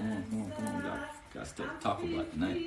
Come on. Got stuff to talk about tonight.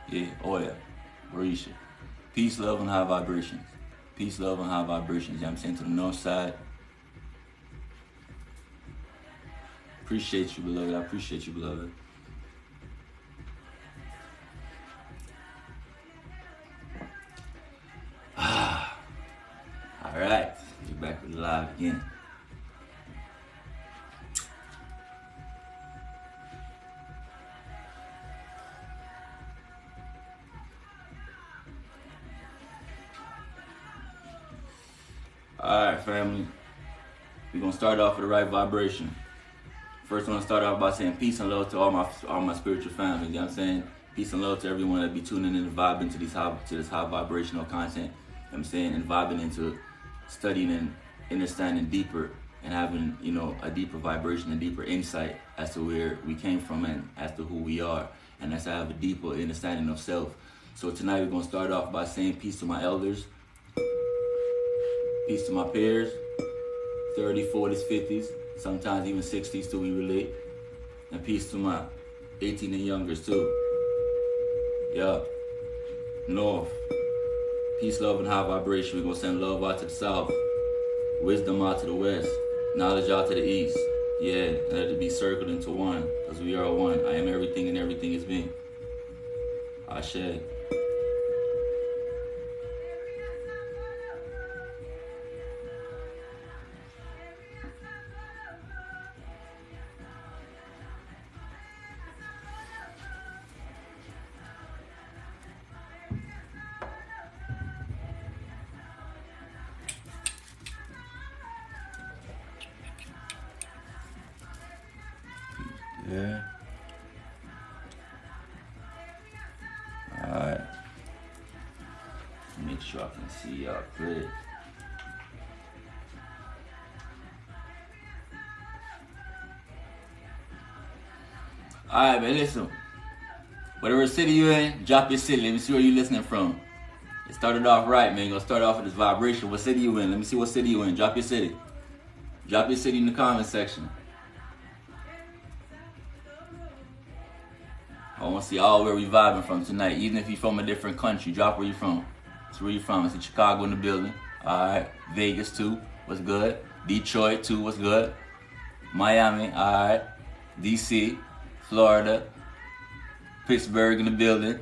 Yeah, Oya, Marisha. Peace, love, and high vibrations. Peace, love, and high vibrations. You know what I'm saying? To the north side. Appreciate you, beloved. I appreciate you, beloved. All right. You're back with the live again. All right, family. We're going to start off with the right vibration. First, I want to start off by saying peace and love to all my spiritual family. You know what I'm saying? Peace and love to everyone that be tuning in and vibing to this high vibrational content. You know what I'm saying? And vibing into studying and understanding deeper and having, you know, a deeper vibration and deeper insight as to where we came from and as to who we are. And as I have a deeper understanding of self. So tonight we're going to start off by saying peace to my elders, peace to my peers, 30s, 40s, 50s, sometimes even 60s till we relate, and peace to my 18 and youngers too. Yeah, North, peace, love, and high vibration. We're going to send love out to the South, wisdom out to the West, knowledge out to the East. Yeah, let it be circled into one, because we are one. I am everything and everything is me. Ashe. Yeah. Alright. Make sure I can see y'all clear. Alright, man, listen. Whatever city you in, drop your city. Let me see where you listening from. It started off right, man. Gonna start off with this vibration. What city you in? Let me see what city you in. Drop your city. Drop your city in the comment section. I want to see all where we vibing from tonight. Even if you're from a different country, drop where you from. That's where you from. I see Chicago in the building. Alright. Vegas too. What's good? Detroit too. What's good? Miami. Alright. DC. Florida. Pittsburgh in the building.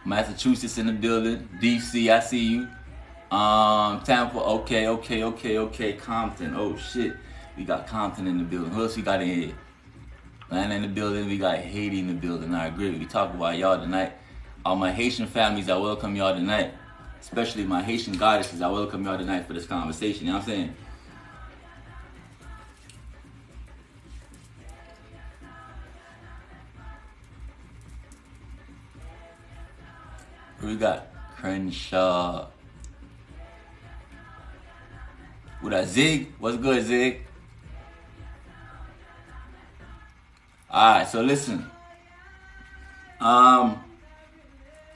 Massachusetts in the building. DC, I see you. Tampa. Okay. Compton. Oh shit. We got Compton in the building. Who else we got in here? Atlanta in the building, we got Haiti in the building. I agree. We talk about y'all tonight. All my Haitian families, I welcome y'all tonight. Especially my Haitian goddesses, I welcome y'all tonight for this conversation. You know what I'm saying? We got Crenshaw. With that Zig? What's good, Zig? Alright, so listen.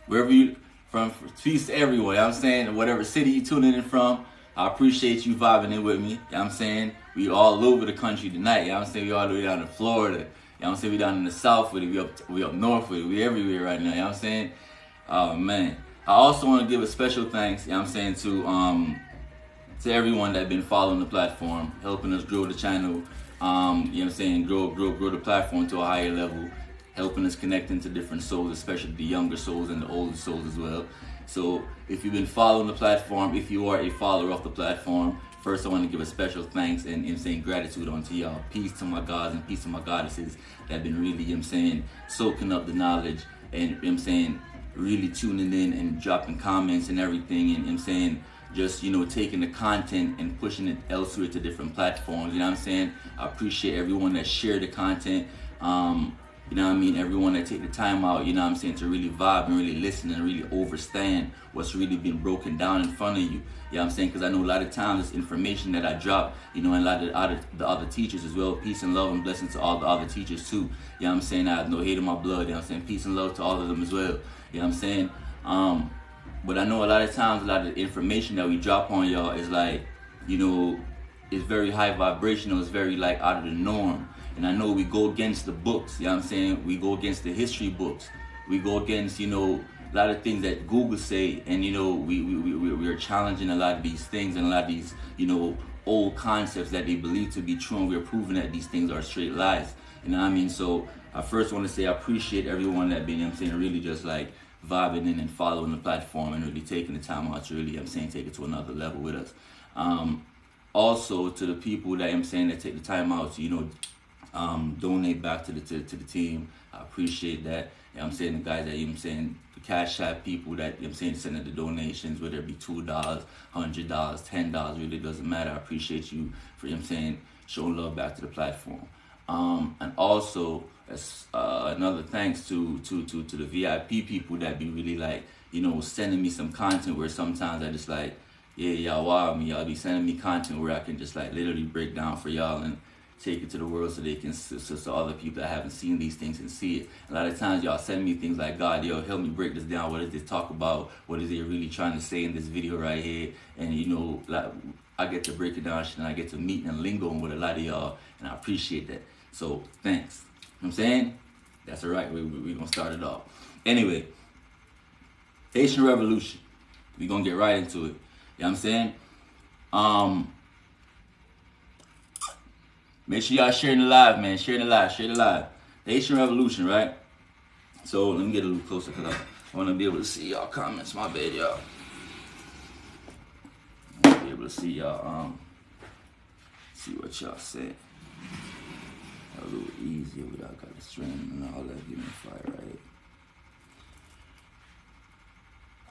Wherever you from, peace to everyone. You know what I'm saying? Whatever city you tuning in from, I appreciate you vibing in with me. You know what I'm saying? We all over the country tonight. You know what I'm saying? We all the way down in Florida. You know what I'm saying? We down in the South with it. We up north with it. We everywhere right now. You know what I'm saying? Oh man. I also want to give a special thanks, you know what I'm saying, to everyone that been following the platform, helping us grow the channel. You know what I'm saying, grow the platform to a higher level, helping us connect into different souls, especially the younger souls and the older souls as well. So if you've been following the platform, if you are a follower of the platform, first I want to give a special thanks and, you know what I'm saying, gratitude onto y'all. Peace to my gods and peace to my goddesses that have been really, you know what I'm saying, soaking up the knowledge and, you know what I'm saying, really tuning in and dropping comments and everything, and, you know what I'm saying, just, you know, taking the content and pushing it elsewhere to different platforms. You know what I'm saying? I appreciate everyone that shared the content. You know what I mean? Everyone that take the time out, you know what I'm saying, to really vibe and really listen and really understand what's really been broken down in front of you. You know what I'm saying? Because I know a lot of times this information that I drop, you know, and a lot of the other teachers as well. Peace and love and blessings to all the other teachers too. You know what I'm saying? I have no hate in my blood. You know what I'm saying? Peace and love to all of them as well. You know what I'm saying? But I know a lot of times, a lot of the information that we drop on y'all is like, you know, it's very high vibrational. It's very like out of the norm. And I know we go against the books, you know what I'm saying? We go against the history books. We go against, you know, a lot of things that Google say. And, you know, we are challenging a lot of these things and a lot of these, you know, old concepts that they believe to be true. And we're proving that these things are straight lies. You know what I mean? So I first want to say I appreciate everyone that been, you know what I'm saying, really just like vibing in and following the platform and really taking the time out to really, you know what I'm saying, take it to another level with us. Also to the people that, you know what I'm saying, that take the time out to, you know, donate back to the team. I appreciate that. You know what I'm saying? The guys that, you know what I'm saying, the Cash App people that, you know what I'm saying, sending the donations, whether it be $2, $100, $10, really doesn't matter. I appreciate you for, you know what I'm saying, showing love back to the platform. And also, another thanks to the VIP people that be really like, you know, sending me some content where sometimes I just like, yeah, y'all wow me. Y'all be sending me content where I can just like literally break down for y'all and take it to the world so they can, so other people that haven't seen these things and see it. A lot of times y'all send me things like, God, yo, help me break this down. What does this talk about? What is it really trying to say in this video right here? And you know, like, I get to break it down and I get to meet and lingo with a lot of y'all, and I appreciate that. So thanks. You know what I'm saying? That's all right. We're gonna start it off. Anyway, Haitian Revolution. We're gonna get right into it. You know what I'm saying? Make sure y'all sharing the live, man. Share the live. The Haitian Revolution, right? So let me get a little closer because I want to be able to see y'all comments. My bad, y'all. I want to be able to see y'all, see what y'all say. A little easier without got the stream and all that. Give me fire, right?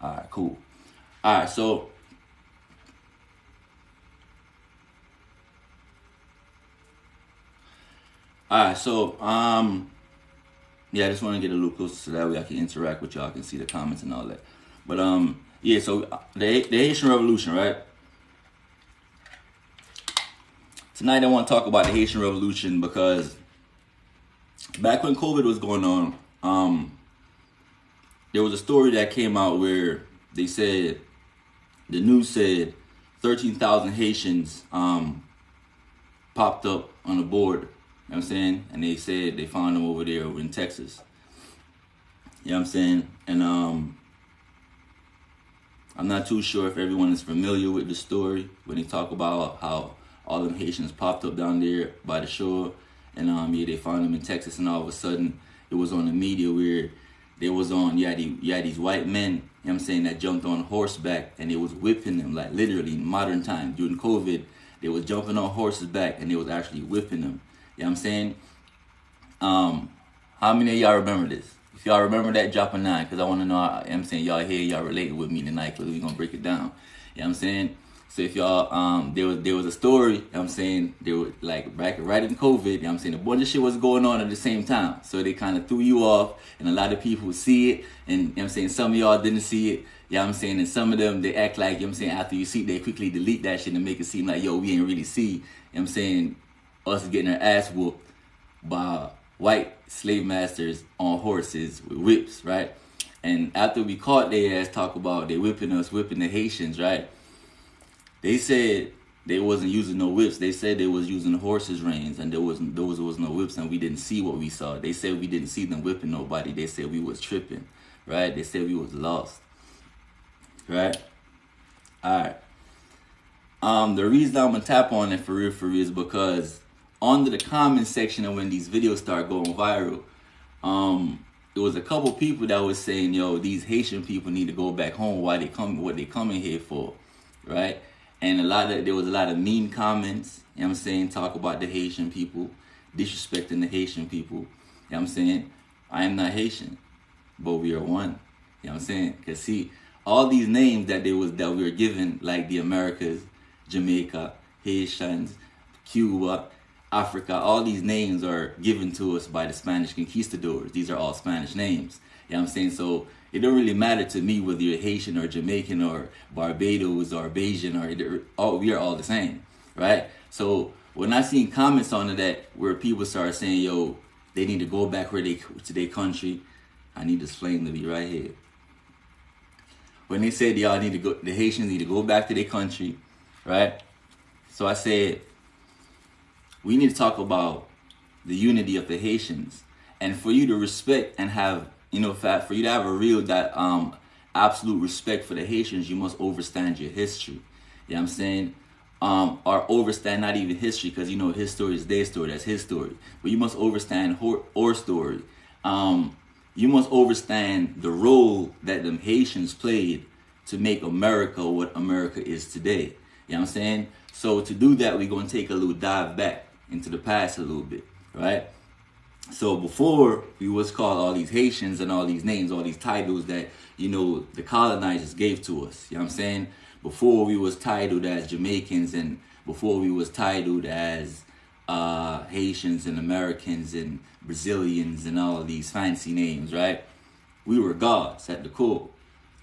All right, cool. All right, so yeah, I just want to get a little closer so that way I can interact with y'all, I can see the comments and all that. But yeah, so the Haitian Revolution, right? Tonight I want to talk about the Haitian Revolution because back when COVID was going on, there was a story that came out where they said, the news said 13,000 Haitians popped up on the border. You know what I'm saying? And they said they found them over there in Texas. You know what I'm saying? And I'm not too sure if everyone is familiar with the story when they talk about how all them Haitians popped up down there by the shore. And yeah, they found them in Texas, and all of a sudden it was on the media where they was on, you had these white men, you know what I'm saying, that jumped on horseback and they was whipping them, like literally in modern times during COVID. They was jumping on horses back and they was actually whipping them. You know what I'm saying? How many of y'all remember this? If y'all remember that, drop a 9, because I want to know, you know what I'm saying, y'all here, y'all related with me tonight, because we're going to break it down. You know what I'm saying? So if y'all, there was a story, you know what I'm saying, they were like back right in COVID, you know what I'm saying, a bunch of shit was going on at the same time. So they kind of threw you off, and a lot of people would see it, and you know what I'm saying, some of y'all didn't see it, you know what I'm saying, and some of them, they act like, you know what I'm saying, after you see it, they quickly delete that shit and make it seem like, yo, we ain't really see, you know what I'm saying, us getting our ass whooped by white slave masters on horses with whips, right? And after we caught their ass talk about they whipping us, whipping the Haitians, right? They said they wasn't using no whips. They said they was using horses' reins, and there was no whips, and we didn't see what we saw. They said we didn't see them whipping nobody. They said we was tripping, right? They said we was lost, right? All right. The reason I'm gonna tap on it for real is because under the comment section of when these videos start going viral, there was a couple people that was saying, yo, these Haitian people need to go back home. What they coming here for, right? And there was a lot of mean comments, you know what I'm saying, talk about the Haitian people, disrespecting the Haitian people. You know what I'm saying? I am not Haitian, but we are one. You know what I'm saying? Because see, all these names that we were given, like the Americas, Jamaica, Haitians, Cuba, Africa, all these names are given to us by the Spanish conquistadors. These are all Spanish names. You know what I'm saying? So it don't really matter to me whether you're Haitian or Jamaican or Barbados or Bajan we are all the same, right? So when I seen comments on that where people start saying, yo, they need to go back to their country, I need this flame to be right here. When they said the Haitians need to go back to their country, right? So I said, we need to talk about the unity of the Haitians, and for you to respect and have, for you to have a real absolute respect for the Haitians, you must understand your history. You know what I'm saying? Or understand not even history, because his story is their story, that's his story. But you must understand our story. You must understand the role that the Haitians played to make America what America is today. You know what I'm saying? So to do that, we're going to take a little dive back into the past a little bit, right? So before we was called all these Haitians and all these names, all these titles that, you know, the colonizers gave to us. You know what I'm saying? Before we was titled as Jamaicans, and before we was titled as Haitians and Americans and Brazilians and all of these fancy names, right? We were gods at the core,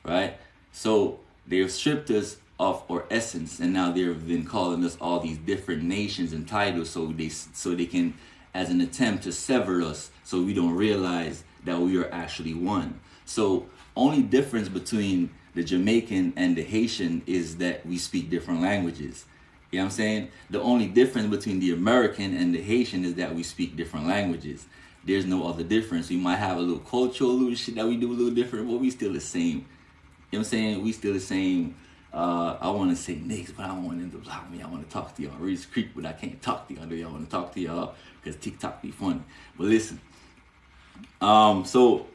right? So they've stripped us of our essence, and now they've been calling us all these different nations and titles, so they can, as an attempt to sever us, so we don't realize that we are actually one. So only difference between the Jamaican and the Haitian is that we speak different languages. You know what I'm saying? The only difference between the American and the Haitian is that we speak different languages. There's no other difference. We might have a little cultural little shit that we do a little different, but we still the same. You know what I'm saying? We still the same. I want to say niggas, but I don't want them to block me. I want to talk to y'all. Reese Creek, but I can't talk to y'all. Do y'all want to talk to y'all? Because TikTok be funny. But listen. So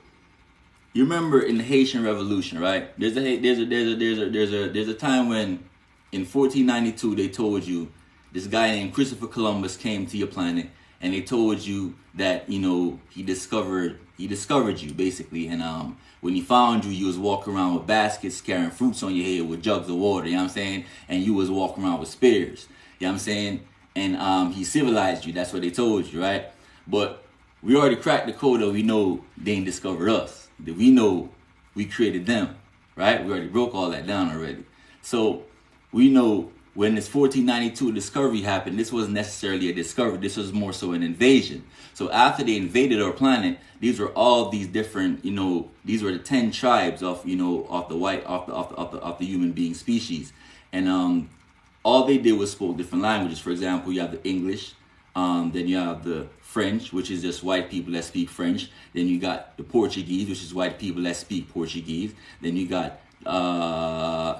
you remember in the Haitian Revolution, right? There's a time when in 1492 they told you this guy named Christopher Columbus came to your planet, and they told you that, you know, he discovered you basically, and when he found you, you was walking around with baskets carrying fruits on your head with jugs of water, you know what I'm saying? And you was walking around with spears, you know what I'm saying? And he civilized you. That's what they told you, right? But we already cracked the code that we know they ain't discovered us. That we know we created them, right? We already broke all that down already. So we know when this 1492 discovery happened, this wasn't necessarily a discovery. This was more so an invasion. So after they invaded our planet, these were all these different, you know, these were the 10 tribes of, you know, of the human being species. And all they did was spoke different languages. For example, you have the English, then you have the French, which is just white people that speak French. Then you got the Portuguese, which is white people that speak Portuguese. Then you got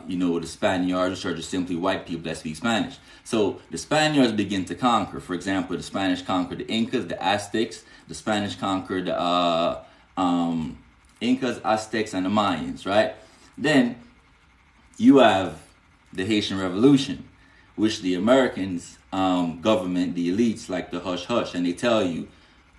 you know, the Spaniards, which are just simply white people that speak Spanish. So the Spaniards begin to conquer. For example, the Spanish conquered the Incas, the Aztecs. The Spanish conquered the Incas, Aztecs, and the Mayans, right? Then you have the Haitian Revolution, which the Americans government, the elites, like the hush-hush, and they tell you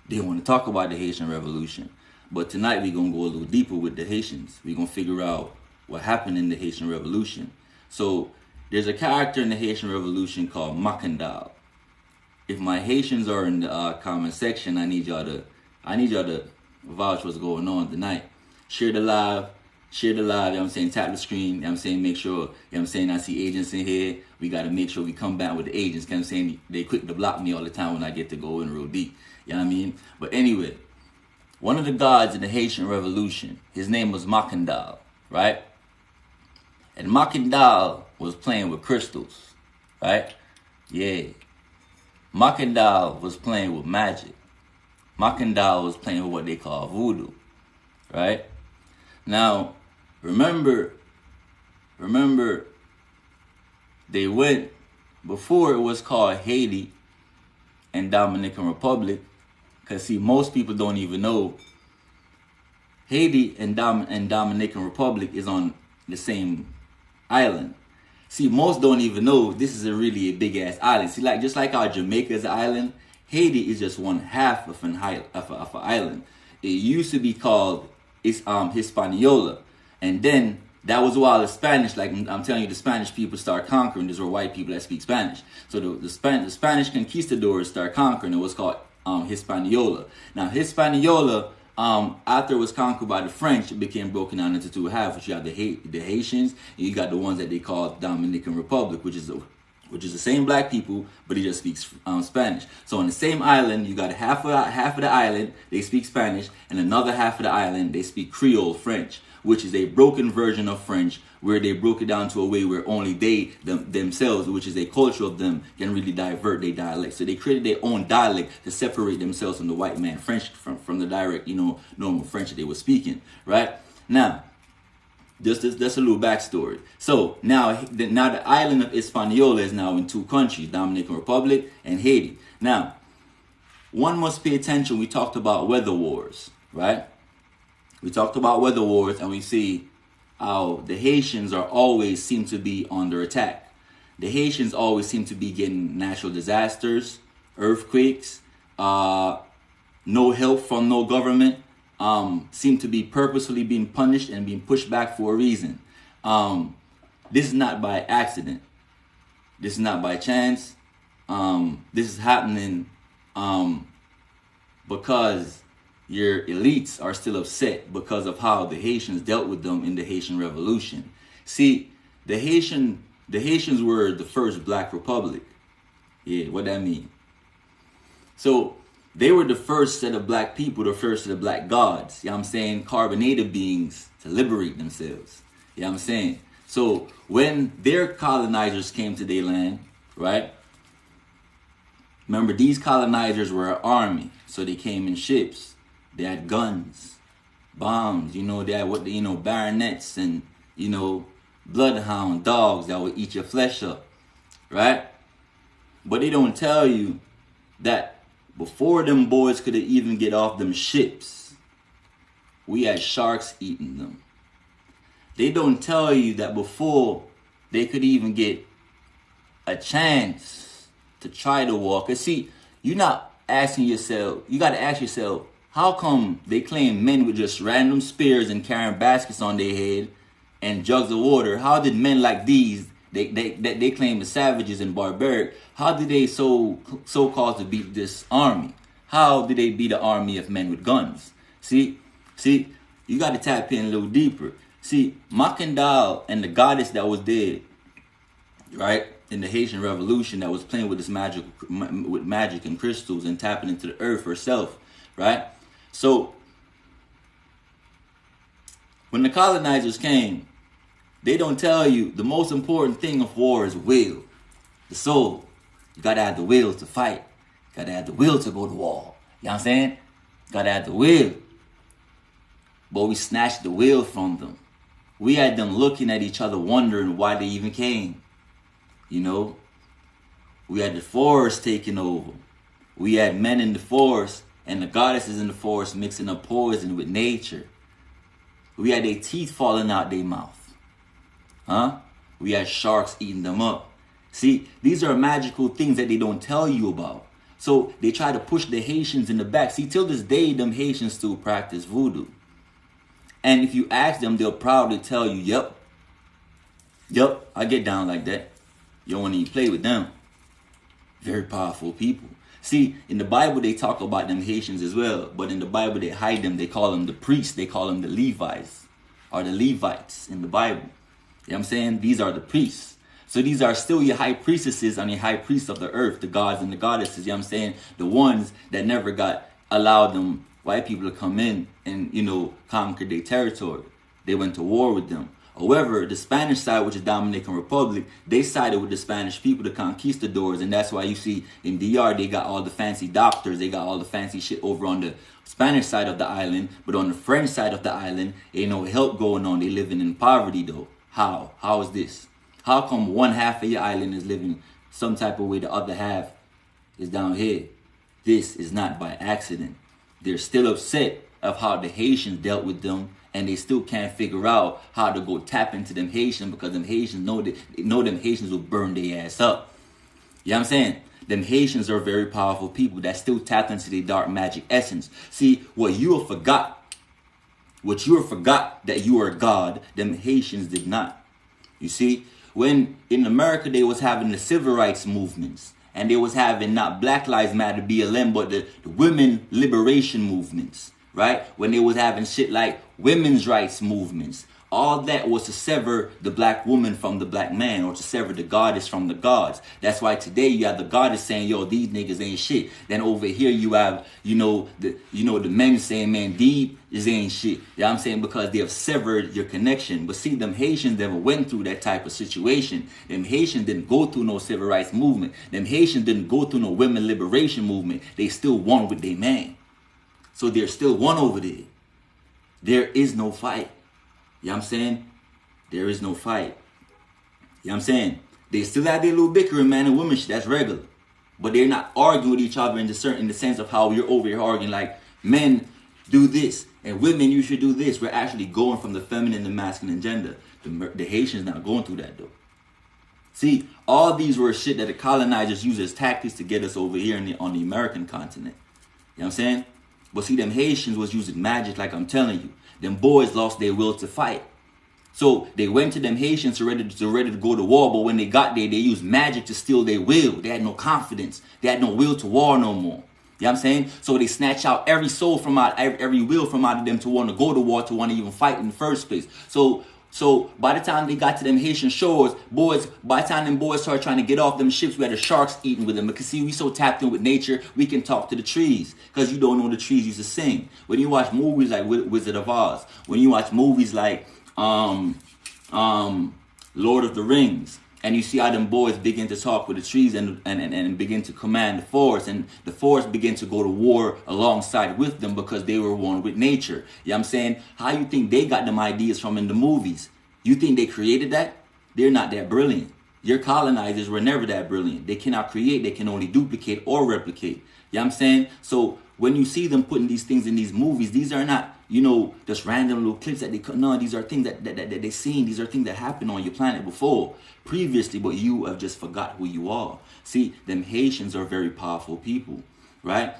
they want to talk about the Haitian Revolution. But tonight we're going to go a little deeper with the Haitians. We're going to figure out what happened in the Haitian Revolution. So there's a character in the Haitian Revolution called Makandal. If my Haitians are in the comment section, I need y'all to vouch what's going on tonight. Share the live, you know what I'm saying, tap the screen, you know what I'm saying, make sure, you know what I'm saying, I see agents in here. We got to make sure we come back with the agents, you know what I'm saying, they quick to block me all the time when I get to go in real deep, you know what I mean? But anyway, one of the gods in the Haitian Revolution, his name was Makandal, right? And Makandal was playing with crystals, right? Yeah. Makandal was playing with magic. Makandal was playing with what they call voodoo, right? Now, remember, they went, before it was called Haiti and Dominican Republic, because see, most people don't even know Haiti and Dominican Republic is on the same island. See, most don't even know this is really a big ass island. See, like just like our Jamaica is an island, Haiti is just one half of an island. It used to be called Hispaniola, and then that was while the Spanish, like I'm telling you, the Spanish people start conquering. These were white people that speak Spanish. So the Spanish conquistadors start conquering. It was called Hispaniola. Now Hispaniola, after it was conquered by the French, it became broken down into two halves. Which you have the Haitians, and you got the ones that they call Dominican Republic, which is the same black people, but he just speaks Spanish. So on the same island, you got half of the island they speak Spanish, and another half of the island they speak Creole French, which is a broken version of French, where they broke it down to a way where only themselves, which is a culture of them, can really divert their dialect. So they created their own dialect to separate themselves from the white man French, from the direct, normal French that they were speaking, right? Now, that's a little backstory. So now the island of Hispaniola is now in two countries, Dominican Republic and Haiti. Now, one must pay attention. We talked about weather wars, right? We talked about weather wars, and we see how the Haitians always seem to be under attack. The Haitians always seem to be getting natural disasters, earthquakes, no help from no government, seem to be purposefully being punished and being pushed back for a reason. This is not by accident. This is not by chance. This is happening because your elites are still upset because of how the Haitians dealt with them in the Haitian Revolution. See, the Haitians were the first black republic. Yeah, what that mean? So they were the first set of black people, the first set of black gods. You know what I'm saying? Carbonated beings to liberate themselves. You know what I'm saying? So when their colonizers came to their land, right? Remember, these colonizers were an army. So they came in ships. They had guns, bombs, they had baronets and, bloodhound dogs that would eat your flesh up, right? But they don't tell you that before them boys could even get off them ships, we had sharks eating them. They don't tell you that before they could even get a chance to try to walk. And see, you're not asking yourself, you got to ask yourself, how come they claim men with just random spears and carrying baskets on their head and jugs of water? How did men like these, they claim the savages and barbaric, how did they so-called to beat this army? How did they beat an army of men with guns? See, you got to tap in a little deeper. See, Makandal and the goddess that was there, right, in the Haitian Revolution, that was playing with this magic and crystals and tapping into the earth herself, right? So when the colonizers came, they don't tell you the most important thing of war is will, the soul. You gotta have the will to fight. You gotta have the will to go to war. You know what I'm saying? You gotta have the will. But we snatched the will from them. We had them looking at each other wondering why they even came. We had the forest taking over. We had men in the forest and the goddesses in the forest mixing up poison with nature. We had their teeth falling out their mouth. We had sharks eating them up. See, these are magical things that they don't tell you about. So they try to push the Haitians in the back. See, till this day, them Haitians still practice voodoo. And if you ask them, they'll proudly tell you, yep, I get down like that. You don't want to even play with them. Very powerful people. See, in the Bible, they talk about them Haitians as well. But in the Bible, they hide them. They call them the priests. They call them the Levites. Or the Levites in the Bible. You know what I'm saying? These are the priests. So these are still your high priestesses and your high priests of the earth. The gods and the goddesses. You know what I'm saying? The ones that never allowed them white people to come in and, conquer their territory. They went to war with them. However, the Spanish side, which is Dominican Republic, they sided with the Spanish people, the conquistadors, and that's why you see in DR they got all the fancy doctors, they got all the fancy shit over on the Spanish side of the island, but on the French side of the island, ain't no help going on. They living in poverty though. How? How is this? How come one half of your island is living some type of way, the other half is down here? This is not by accident. They're still upset of how the Haitians dealt with them. And they still can't figure out how to go tap into them Haitians because them Haitians know them Haitians will burn their ass up. You know what I'm saying? Them Haitians are very powerful people that still tap into their dark magic essence. See, what you have forgot that you are God, them Haitians did not. You see, when in America they was having the civil rights movements and they was having not Black Lives Matter, BLM, but the women liberation movements. Right? When they was having shit like women's rights movements. All that was to sever the black woman from the black man or to sever the goddess from the gods. That's why today you have the goddess saying, yo, these niggas ain't shit. Then over here you have, the men saying, man, these ain't shit. You know what I'm saying? Because they have severed your connection. But see, them Haitians never went through that type of situation. Them Haitians didn't go through no civil rights movement. Them Haitians didn't go through no women liberation movement. They still won with their man. So there's still one over there. There is no fight. You know what I'm saying? There is no fight. You know what I'm saying? They still have their little bickering, man, and women shit. That's regular. But they're not arguing with each other in the sense of how you're over here arguing like men do this and women you should do this. We're actually going from the feminine to masculine gender. The Haitians not going through that though. See, all these were shit that the colonizers used as tactics to get us over here on the American continent. You know what I'm saying? But see, them Haitians was using magic, like I'm telling you. Them boys lost their will to fight. So they went to them Haitians ready to go to war, but when they got there, they used magic to steal their will. They had no confidence. They had no will to war no more. You know what I'm saying? So they snatch out every soul from out, every will from out of them to want to go to war, to want to even fight in the first place. So by the time they got to them Haitian shores, by the time them boys started trying to get off them ships, we had the sharks eating with them. Because see, we so tapped in with nature, we can talk to the trees. Because you don't know the trees used to sing. When you watch movies like Wizard of Oz, when you watch movies like Lord of the Rings, and you see how them boys begin to talk with the trees and begin to command the forest, and the forest begin to go to war alongside with them because they were one with nature. You know what I'm saying? How you think they got them ideas from in the movies? You think they created that? They're not that brilliant. Your colonizers were never that brilliant. They cannot create, they can only duplicate or replicate. You know what I'm saying? So when you see them putting these things in these movies, these are not, just random little clips that they cut. No, these are things that they seen. These are things that happened on your planet previously, but you have just forgot who you are. See, them Haitians are very powerful people, right?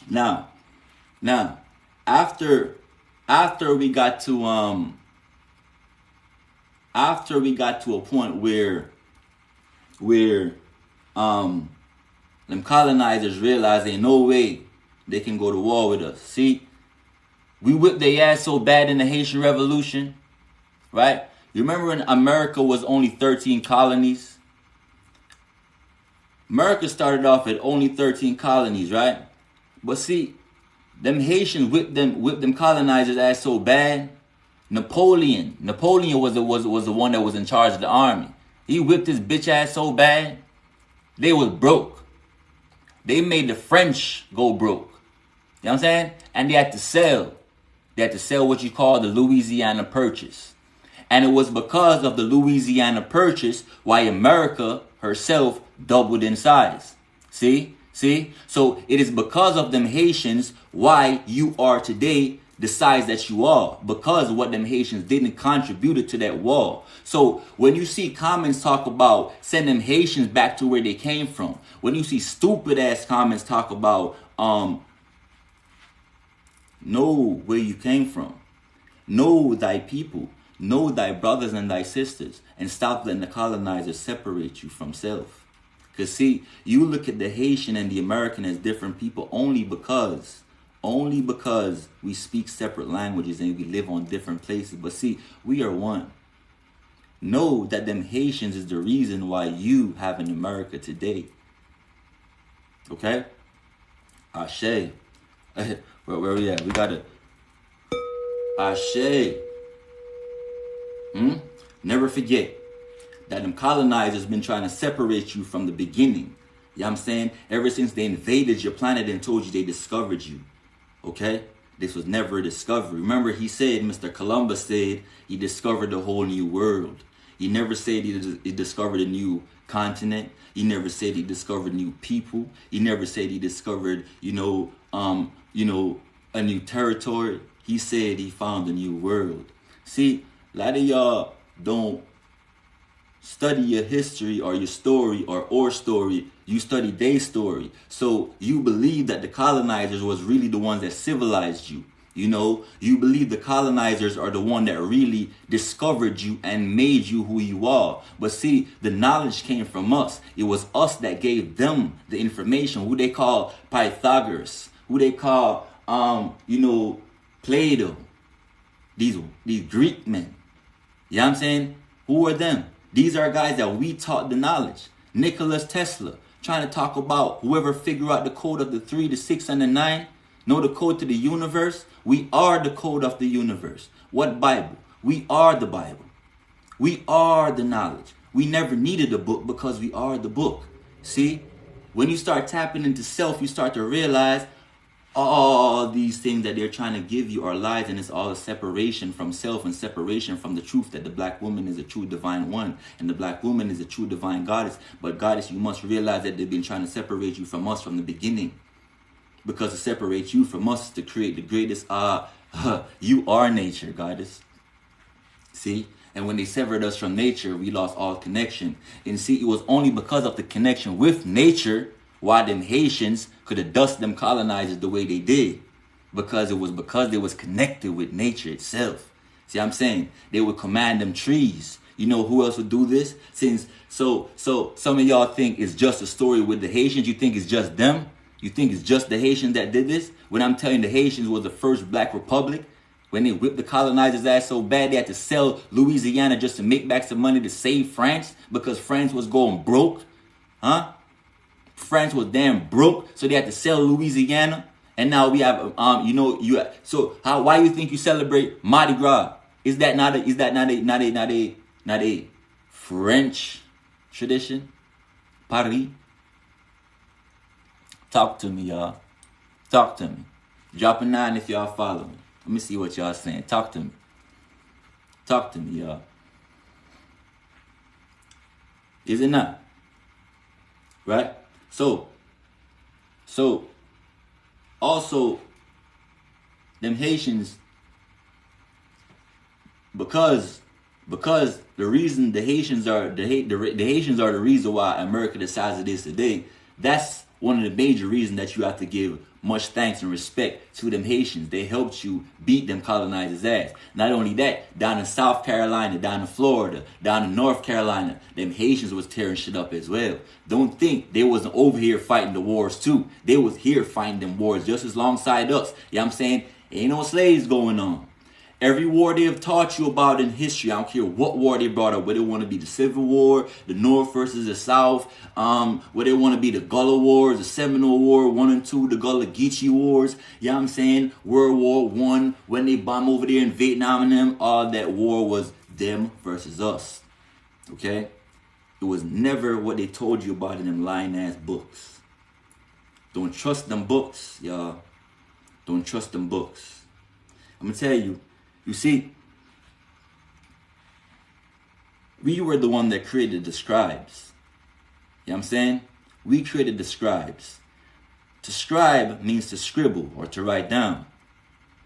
Now, after we got to a point where them colonizers realized ain't no way they can go to war with us. See, we whipped their ass so bad in the Haitian Revolution, right? You remember when America was only 13 colonies? America started off at only 13 colonies, right? But see, them Haitians whipped them colonizers ass so bad. Napoleon was the one that was in charge of the army. He whipped his bitch ass so bad, they was broke. They made the French go broke. You know what I'm saying? And they had to sell. They had to sell what you call the Louisiana Purchase. And it was because of the Louisiana Purchase why America herself doubled in size. See? So it is because of them Haitians why you are today the size that you are. Because what them Haitians didn't contribute to that wall. So when you see comments talk about send them Haitians back to where they came from. When you see stupid ass comments talk about know where you came from. Know thy people. Know thy brothers and thy sisters. And stop letting the colonizers separate you from self. Because see, you look at the Haitian and the American as different people only because we speak separate languages and we live on different places. But see, we are one. Know that them Haitians is the reason why you have an America today. Okay? Ashe. Where we at? We got it. Ashe. Never forget that them colonizers been trying to separate you from the beginning. You know what I'm saying? Ever since they invaded your planet and told you they discovered you. Okay? This was never a discovery. Remember, he said, Mr. Columbus said he discovered a whole new world. He never said he discovered a new continent. He never said he discovered new people. He never said he discovered, a new territory. He said he found a new world. See, a lot of y'all don't study your history or your story or story. You study their story. So you believe that the colonizers was really the ones that civilized you. You believe the colonizers are the one that really discovered you and made you who you are. But see, the knowledge came from us. It was us that gave them the information. Who they call Pythagoras. Who they call, Plato. These Greek men. You know what I'm saying? Who are them? These are guys that we taught the knowledge. Nikola Tesla, trying to talk about whoever figure out the code of the 3, the 6, and the 9. Know the code to the universe? We are the code of the universe. What Bible? We are the Bible. We are the knowledge. We never needed a book because we are the book. See? When you start tapping into self, you start to realize all these things that they're trying to give you are lies, and it's all a separation from self and separation from the truth that the black woman is a true divine one and the black woman is a true divine goddess. But goddess, you must realize that they've been trying to separate you from us from the beginning. Because to separate you from us is to create the greatest, you are nature, goddess. See? And when they severed us from nature, we lost all connection. And see, it was only because of the connection with nature why them Haitians could have dusted them colonizers the way they did. Because they was connected with nature itself. See what I'm saying? They would command them trees. You know who else would do this? So some of y'all think it's just a story with the Haitians. You think it's just them? You think it's just the Haitians that did this? When I'm telling you the Haitians was the first black republic, when they whipped the colonizers' ass so bad they had to sell Louisiana just to make back some money to save France because France was going broke. Huh? France was damn broke, so they had to sell Louisiana. And now we have why you think you celebrate Mardi Gras? Is that not a French tradition? Paris? Talk to me, y'all. Talk to me. Drop a 9 if y'all follow me. Let me see what y'all saying. Talk to me. Talk to me, y'all. Is it not? Right? So also them Haitians, because the reason the Haitians are the Haitians are the reason why America the size it is today. That's one of the major reasons that you have to give much thanks and respect to them Haitians. They helped you beat them colonizers' ass. Not only that, down in South Carolina, down in Florida, down in North Carolina, them Haitians was tearing shit up as well. Don't think they wasn't over here fighting the wars too. They was here fighting them wars just as alongside us. You know what I'm saying? Ain't no slaves going on. Every war they have taught you about in history, I don't care what war they brought up, whether it want to be the Civil War, the North versus the South, whether it want to be the Gullah Wars, the Seminole War 1 and 2, the Gullah Geechee Wars, you know what I'm saying? World War I, when they bomb over there in Vietnam and them, all that war was them versus us. Okay? It was never what they told you about in them lying ass books. Don't trust them books, y'all. Don't trust them books. I'm going to tell you. You see, we were the one that created the scribes. You know what I'm saying? We created the scribes. To scribe means to scribble or to write down.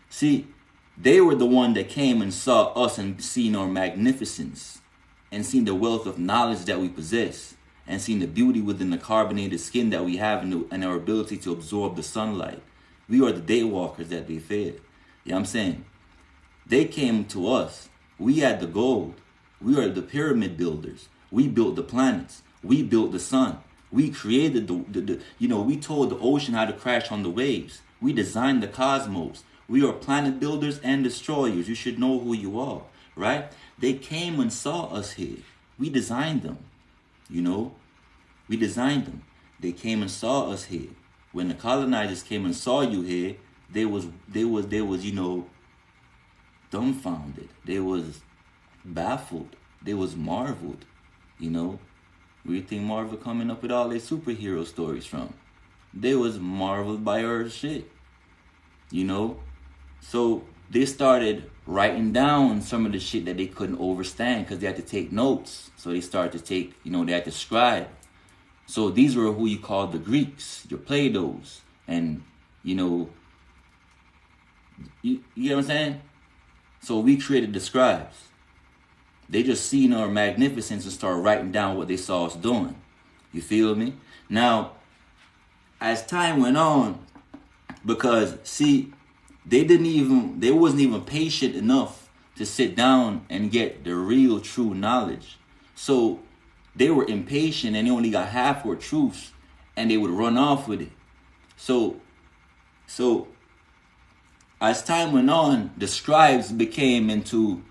See, they were the one that came and saw us and seen our magnificence and seen the wealth of knowledge that we possess and seen the beauty within the carbonated skin that we have and our ability to absorb the sunlight. We are the day walkers that they fed. You know what I'm saying? They came to us. We had the gold. We are the pyramid builders. We built the planets. We built the sun. We created we told the ocean how to crash on the waves. We designed the cosmos. We are planet builders and destroyers. You should know who you are, right? They came and saw us here. We designed them, We designed them. They came and saw us here. When the colonizers came and saw you here, they was dumbfounded. They was baffled. They was marveled. Where you think Marvel coming up with all their superhero stories from? They was marveled by our shit. So they started writing down some of the shit that they couldn't understand because they had to take notes. So they started to take, they had to scribe. So these were who you called the Greeks, your Platos, and you get what I'm saying? So we created the scribes. They just seen our magnificence and started writing down what they saw us doing. You feel me? Now, as time went on, because see, they wasn't even patient enough to sit down and get the real true knowledge. So they were impatient and they only got half word truths and they would run off with it. So as time went on, the scribes became into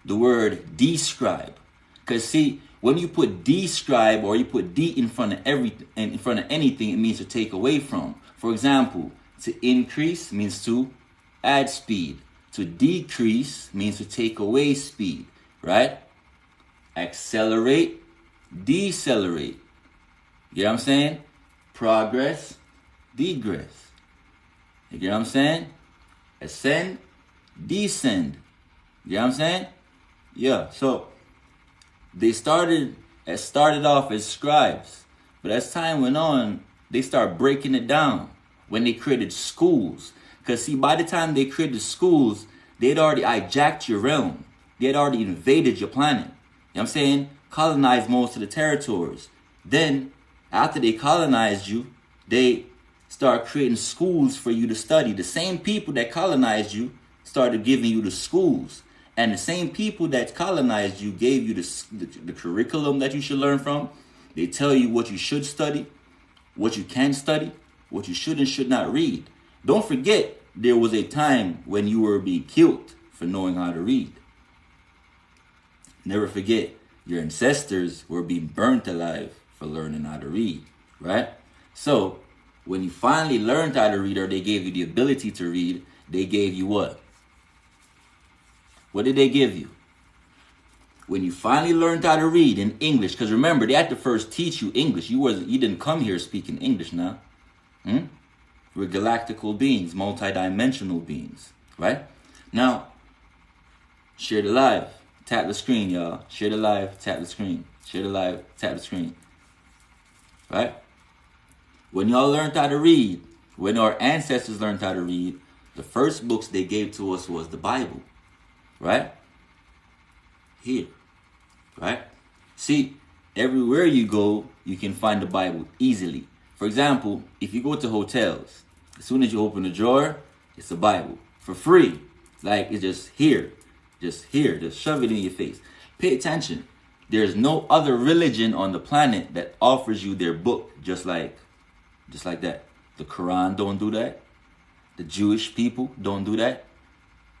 the word describe. Because see, when you put describe or you put D in front of anything, it means to take away from. For example, to increase means to add speed. To decrease means to take away speed, right? Accelerate, decelerate. You know what I'm saying? Progress, degress. You get what I'm saying? Ascend, descend. You know what I'm saying? Yeah, so they started off as scribes, but as time went on, they started breaking it down when they created schools. Because see, by the time they created schools, they'd already hijacked your realm. They had already invaded your planet. You know what I'm saying? Colonized most of the territories. Then, after they colonized you, they start creating schools for you to study. The same people that colonized you started giving you the schools. And the same people that colonized you gave you the curriculum that you should learn from. They tell you what you should study, what you can study, what you should and should not read. Don't forget, there was a time when you were being killed for knowing how to read. Never forget, your ancestors were being burnt alive for learning how to read, right? So, when you finally learned how to read, or they gave you the ability to read, they gave you what? What did they give you? When you finally learned how to read in English, because remember, they had to first teach you English. You didn't come here speaking English now. We're galactical beings, multidimensional beings, right? Now, share the live. Tap the screen, y'all. Share the live, tap the screen. Share the live, tap the screen. Right? When y'all learned how to read, when our ancestors learned how to read, the first books they gave to us was the Bible. Right? Here. Right? See, everywhere you go, you can find the Bible easily. For example, if you go to hotels, as soon as you open the drawer, it's a Bible. For free. Like, it's just here. Just here. Just shove it in your face. Pay attention. There's no other religion on the planet that offers you their book just like that. The Quran don't do that. The Jewish people don't do that.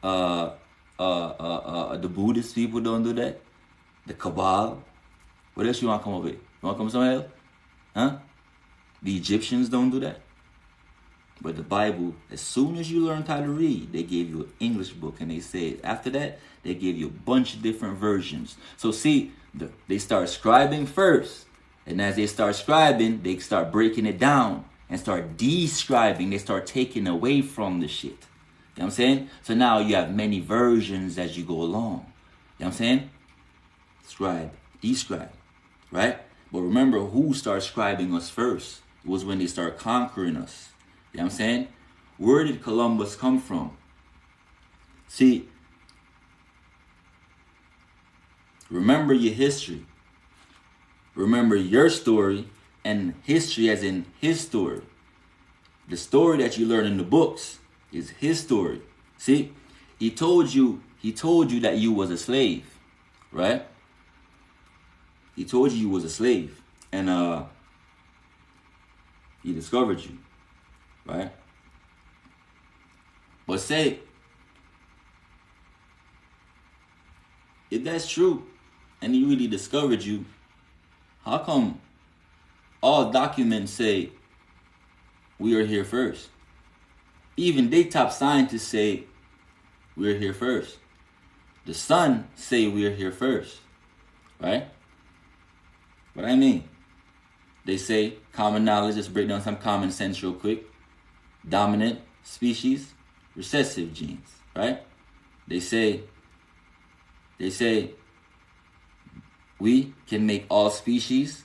The Buddhist people don't do that. The Kabbalah. What else you want to come up with? You want to come somewhere else? Huh? The Egyptians don't do that. But the Bible, as soon as you learned how to read, they gave you an English book. And they said, after that, they gave you a bunch of different versions. So see, they start scribing first. And as they start scribing, they start breaking it down and start describing. They start taking away from the shit. You know what I'm saying? So now you have many versions as you go along. You know what I'm saying? Scribe, describe, right? But remember, who starts scribing us first? It was when they start conquering us. You know what I'm saying? Where did Columbus come from? See, remember your history. Remember your story, and history as in his story. The story that you learn in the books is his story. See, he told you that you was a slave, right? He told you was a slave, and he discovered you, right? But say, if that's true, and he really discovered you, how come all documents say we are here first? Even they top scientists say we're here first. The sun say we're here first, right? What I mean? They say common knowledge, let's break down some common sense real quick. Dominant species, recessive genes, right? They say we can make all species.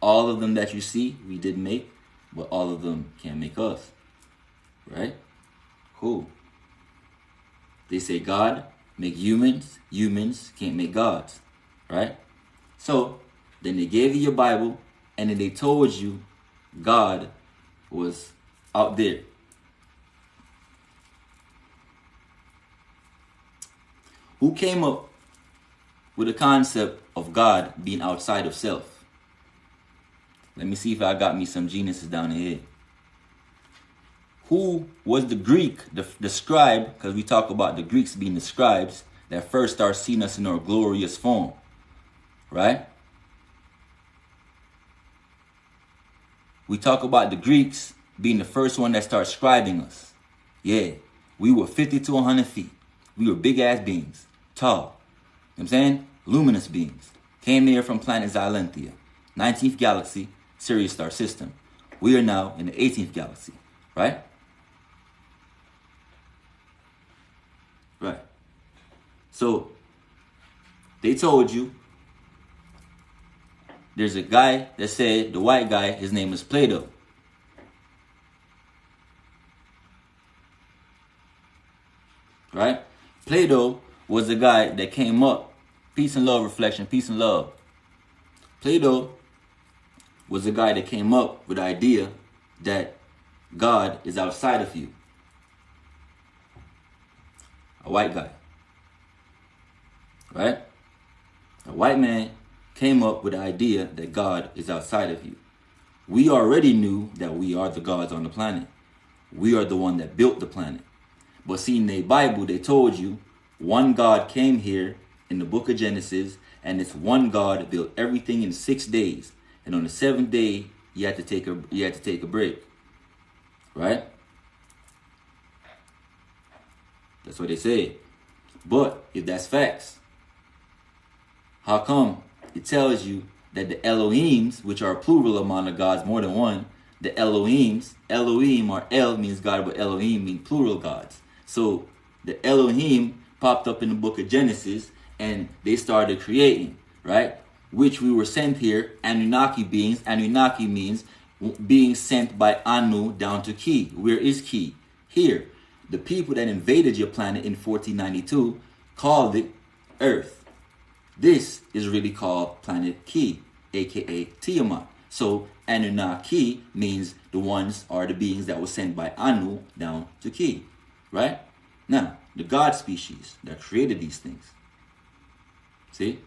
All of them that you see, we did make, but all of them can't make us, right? Cool. They say God make humans. Humans can't make gods, right? So then they gave you your Bible, and then they told you God was out there. Who came up with the concept of God being outside of self? Let me see if I got me some geniuses down here. Who was the Greek, the scribe, because we talk about the Greeks being the scribes, that first start seeing us in our glorious form, right? We talk about the Greeks being the first one that starts scribing us. Yeah, we were 50 to 100 feet. We were big-ass beings, tall. You know what I'm saying? Luminous beings. Came here from planet Xylenthia, 19th galaxy, Sirius star system. We are now in the 18th galaxy, right? Right. So, they told you, there's a guy that said, the white guy, his name is Plato. Right? Plato was the guy that came up. Peace and love, reflection, peace and love. Plato was the guy that came up with the idea that God is outside of you? A white guy. Right? A white man came up with the idea that God is outside of you. We already knew that we are the gods on the planet. We are the one that built the planet. But see, in the Bible, they told you one God came here in the book of Genesis, and this one God built everything in 6 days. And on the 7th day, you had to take a break. Right? That's what they said. But if that's facts, how come it tells you that the Elohims, which are plural amount of gods, more than one, the Elohims, Elohim or El means God, but Elohim means plural gods. So the Elohim popped up in the book of Genesis and they started creating, right? Which we were sent here, Anunnaki beings. Anunnaki means being sent by Anu down to Ki. Where is Ki? Here. The people that invaded your planet in 1492 called it Earth. This is really called Planet Ki, aka Tiamat. So Anunnaki means the ones or the beings that were sent by Anu down to Ki. Right? Now, the God species that created these things. See?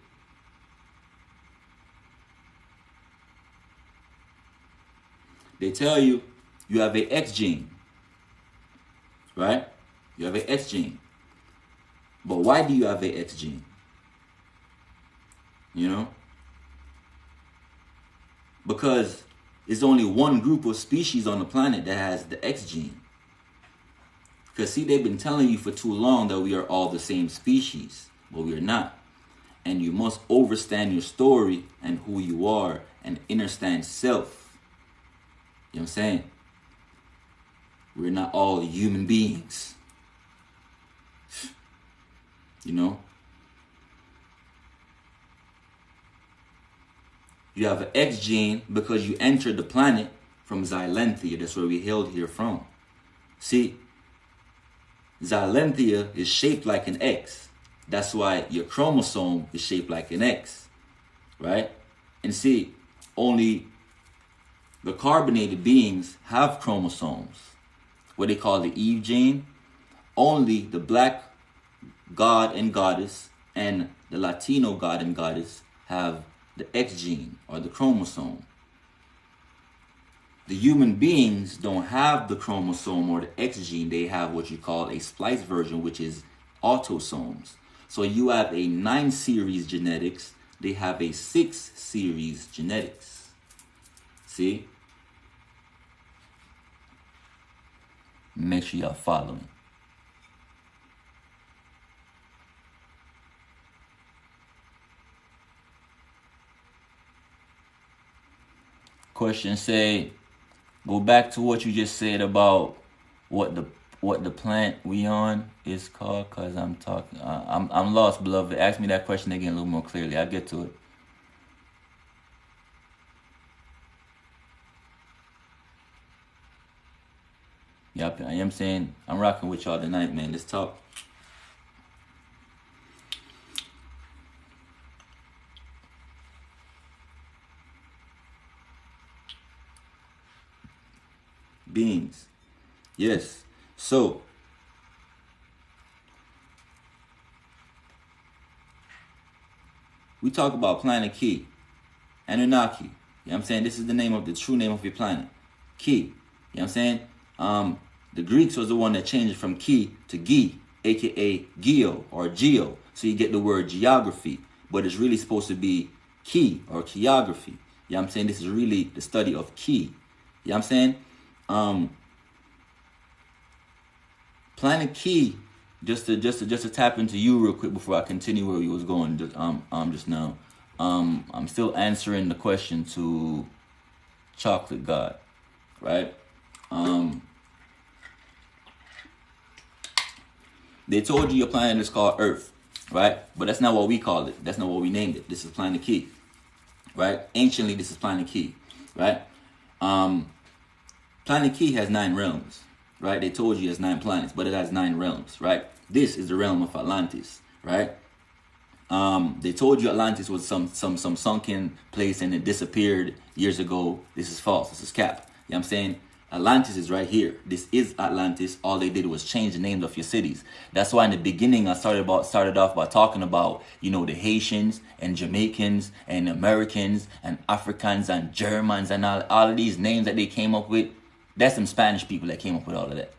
They tell you you have a X gene. Right? You have an X gene. But why do you have a X gene? You know? Because it's only one group of species on the planet that has the X gene. Because see, they've been telling you for too long that we are all the same species, but we are not. And you must understand your story and who you are and understand self. You know what I'm saying? We're not all human beings. You know? You have an X gene because you entered the planet from Xylenthia. That's where we hailed here from. See, Xylenthia is shaped like an X. That's why your chromosome is shaped like an X. Right? And see, only the carbonated beings have chromosomes. What they call the Eve gene. Only the black god and goddess and the Latino god and goddess have the X gene or the chromosome. The human beings don't have the chromosome or the X gene. They have what you call a spliced version, which is autosomes. So you have a 9 series genetics. They have a 6 series genetics. See? Make sure y'all following. Question say, go back to what you just said about what the plant we on is called, cause I'm lost, beloved. Ask me that question again a little more clearly. I'll get to it. Yep, I am saying I'm rocking with y'all tonight, man. Let's talk. Beings. Yes. So we talk about Planet Ki, Anunnaki. You know what I'm saying? This is the true name of your planet. Ki. You know what I'm saying? The Greeks was the one that changed it from Ki to Gi, aka Geo or Geo. So you get the word geography, but it's really supposed to be Ki or Geography. You know what I'm saying? This is really the study of Ki. You know what I'm saying? Planet Ki, just to tap into you real quick before I continue where we was going just now. I'm still answering the question to Chocolate God, right? They told you your planet is called Earth, right? But that's not what we called it. That's not what we named it. This is Planet Ki, right? Anciently, this is Planet Ki, right? Planet Ki has 9 realms, right? They told you it has 9 planets, but it has 9 realms, right? This is the realm of Atlantis, right? They told you Atlantis was some sunken place and it disappeared years ago. This is false. This is cap. You know what I'm saying? Atlantis is right here. This is Atlantis. All they did was change the names of your cities. That's why in the beginning I started off by talking about, the Haitians and Jamaicans and Americans and Africans and Germans and all of these names that they came up with. That's some Spanish people that came up with all of that.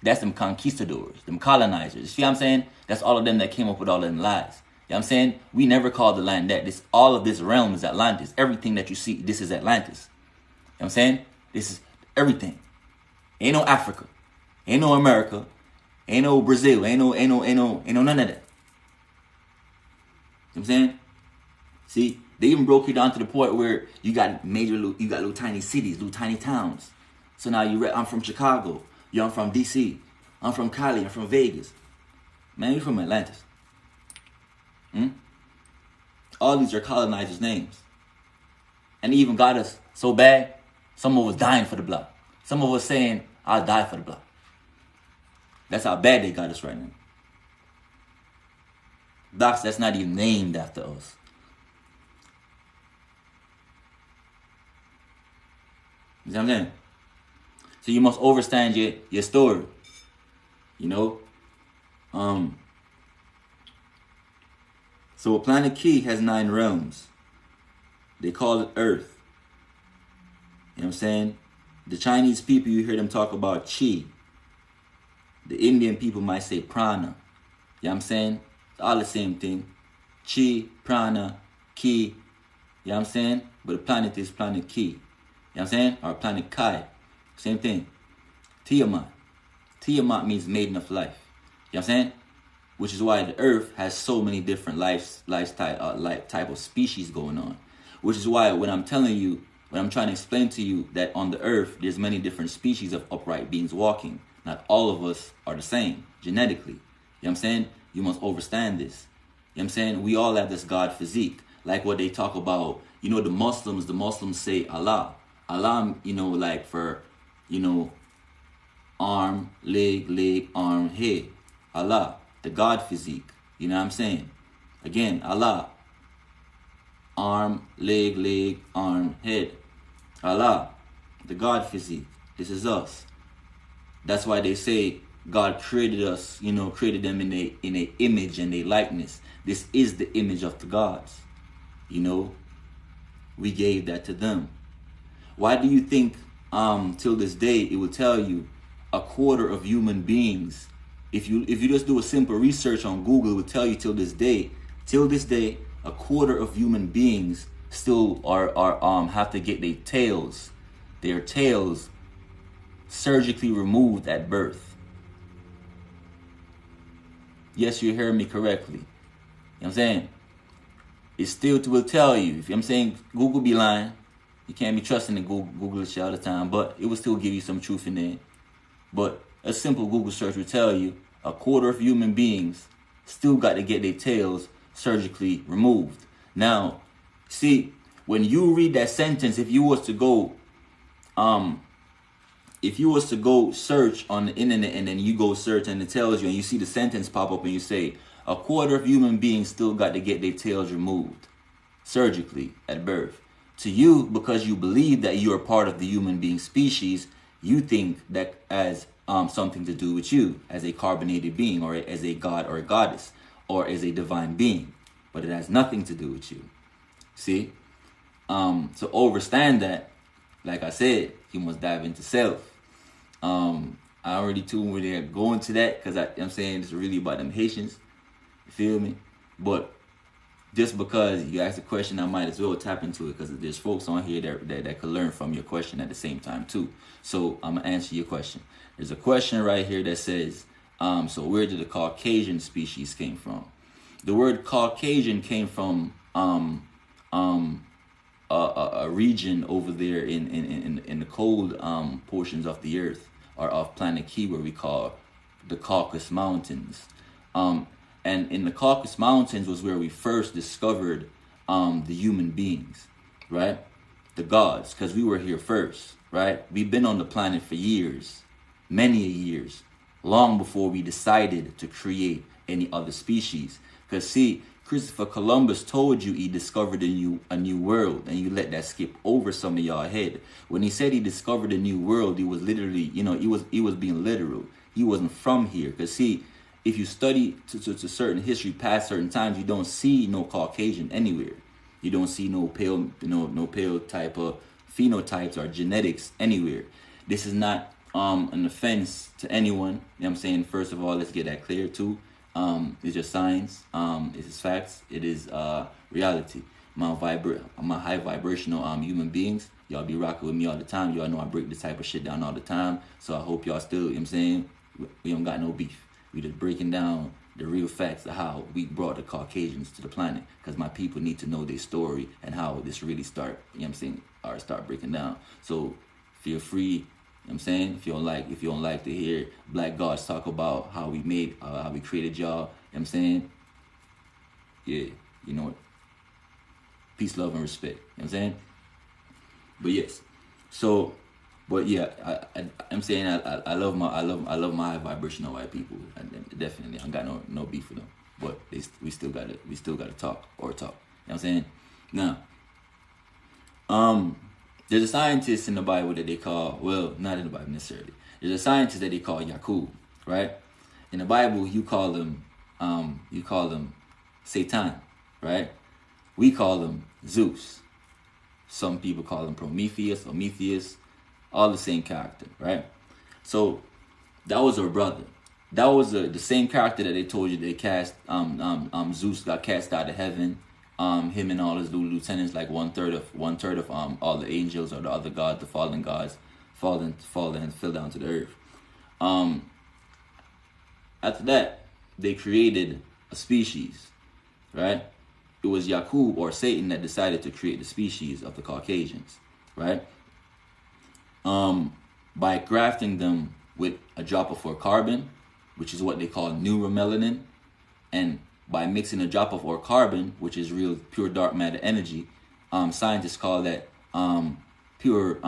That's them conquistadors, them colonizers. You see what I'm saying? That's all of them that came up with all of them lies. You know what I'm saying? We never called the land that. All of this realm is Atlantis. Everything that you see, this is Atlantis. You know what I'm saying? This is everything. Ain't no Africa. Ain't no America. Ain't no Brazil. Ain't no none of that. You know what I'm saying? See, they even broke it down to the point where you got little tiny cities, little tiny towns. So now I'm from Chicago. I'm from DC. I'm from Cali. I'm from Vegas. Man, you're from Atlantis. All these are colonizers' names. And they even got us so bad, some of us dying for the block. Some of us saying, I'll die for the block. That's how bad they got us right now. Blocks that's not even named after us. You know what I'm saying? So you must understand your story. So Planet Key has 9 realms. They call it Earth. You know what I'm saying? The Chinese people, you hear them talk about Chi. The Indian people might say Prana. You know what I'm saying? It's all the same thing. Chi, Prana, Ki. You know what I'm saying? But the planet is Planet Ki. You know what I'm saying? Or Planet Kai. Same thing. Tiamat. Tiamat means maiden of life. You know what I'm saying? Which is why the Earth has so many different type of species going on. Which is why when I'm telling you, when I'm trying to explain to you that on the Earth, there's many different species of upright beings walking. Not all of us are the same genetically. You know what I'm saying? You must understand this. You know what I'm saying? We all have this God physique. Like what they talk about, the Muslims say Allah. Allah, like for, arm, leg, arm, head. Allah, the God physique. You know what I'm saying? Again, Allah. Arm, leg, arm, head. Allah, the God physique. This is us. That's why they say God created us, created them in a image and a likeness. This is the image of the gods. We gave that to them. Why do you think till this day it will tell you a quarter of human beings, if you just do a simple research on Google, it will tell you till this day, a quarter of human beings still are have to get their tails surgically removed at birth. Yes, you heard me correctly. You know what I'm saying? It still will tell you. If I'm saying Google be lying, you can't be trusting the Google shit all the time, but it will still give you some truth in there. But a simple Google search will tell you a quarter of human beings still got to get their tails surgically removed. Now, see, when you read that sentence, if you was to go search on the internet and then you go search and it tells you and you see the sentence pop up and you say, a quarter of human beings still got to get their tails removed surgically at birth. To you, because you believe that you are part of the human being species, you think that as something to do with you as a carbonated being or as a god or a goddess or as a divine being. But it has nothing to do with you. See? So understand that, like I said, you must dive into self. I already told you they're going to that because I'm saying it's really about them Haitians. You feel me? But just because you asked a question, I might as well tap into it because there's folks on here that could learn from your question at the same time too. So I'm going to answer your question. There's a question right here that says, so where did the Caucasian species came from? The word Caucasian came from a region over there in the cold portions of the earth or of Planet Key where we call the Caucasus Mountains. And in the Caucasus Mountains was where we first discovered the human beings, right? The gods, because we were here first, right? We've been on the planet for years, many years, long before we decided to create any other species. Because see, Christopher Columbus told you he discovered a new world, and you let that skip over some of y'all head. When he said he discovered a new world, he was literally, he was being literal. He wasn't from here. Because see, if you study to certain history past certain times, you don't see no Caucasian anywhere. You don't see no pale, no pale type of phenotypes or genetics anywhere. This is not an offense to anyone. You know what I'm saying? First of all, let's get that clear too. It's just science. It is facts. It is reality. I'm a high vibrational human beings. Y'all be rocking with me all the time. Y'all know I break this type of shit down all the time. So I hope y'all still, you know what I'm saying? We don't got no beef. We just breaking down the real facts of how we brought the Caucasians to the planet. Because my people need to know their story and how this really start, you know what I'm saying, or start breaking down. So feel free, you know what I'm saying, if you don't like to hear black gods talk about how we created y'all, you know what I'm saying? Yeah, you know what? Peace, love, and respect. You know what I'm saying? But yes. So, but yeah, I'm saying I love my high vibrational white people. Definitely, I got no beef with them. But we still gotta talk. You know what I'm saying? Now, there's a scientist in the Bible that they call, well, not in the Bible necessarily. There's a scientist that they call Yakub, right? In the Bible, you call them Satan, right? We call them Zeus. Some people call him Prometheus or Metheus, all the same character, right? So that was her brother. That was the same character that they told you they cast. Zeus got cast out of heaven. Him and all his lieutenants, like one third of all the angels or the other gods, the fallen gods, fallen and fell down to the earth. After that, they created a species, right? It was Yakub or Satan that decided to create the species of the Caucasians, right? By grafting them with a drop of carbon, which is what they call neuromelanin, and by mixing a drop of carbon, which is real pure dark matter energy, scientists call that pure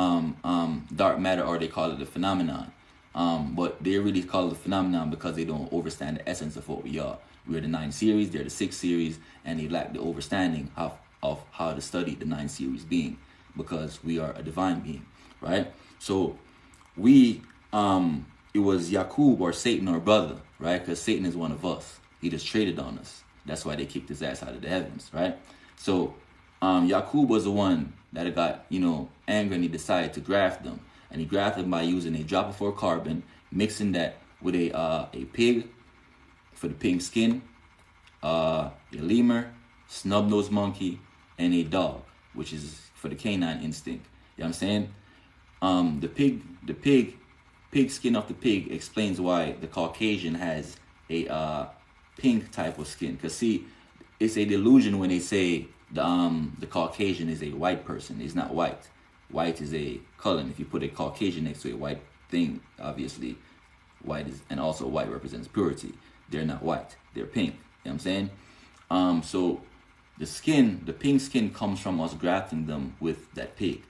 dark matter, or they call it a phenomenon. But they really call it a phenomenon because they don't understand the essence of what we are. We're the 9 series, they're the 6 series, and they lack the understanding of how to study the 9 series being, because we are a divine being, right? So it was Yakub or Satan, our brother, right? Because Satan is one of us. He just traded on us. That's why they kicked his ass out of the heavens, right? So Yakub was the one that got, angry, and he decided to graft them. And he grafted them by using a drop of carbon, mixing that with a pig for the pink skin, a lemur, snub-nosed monkey, and a dog, which is for the canine instinct. You know what I'm saying? The pig skin of the pig explains why the Caucasian has a pink type of skin. Because see, it's a delusion when they say the Caucasian is a white person. He's not white. White is a color. And if you put a Caucasian next to a white thing, obviously white is, and also white represents purity. They're not white. They're pink. You know what I'm saying? So the pink skin comes from us grafting them with that pig.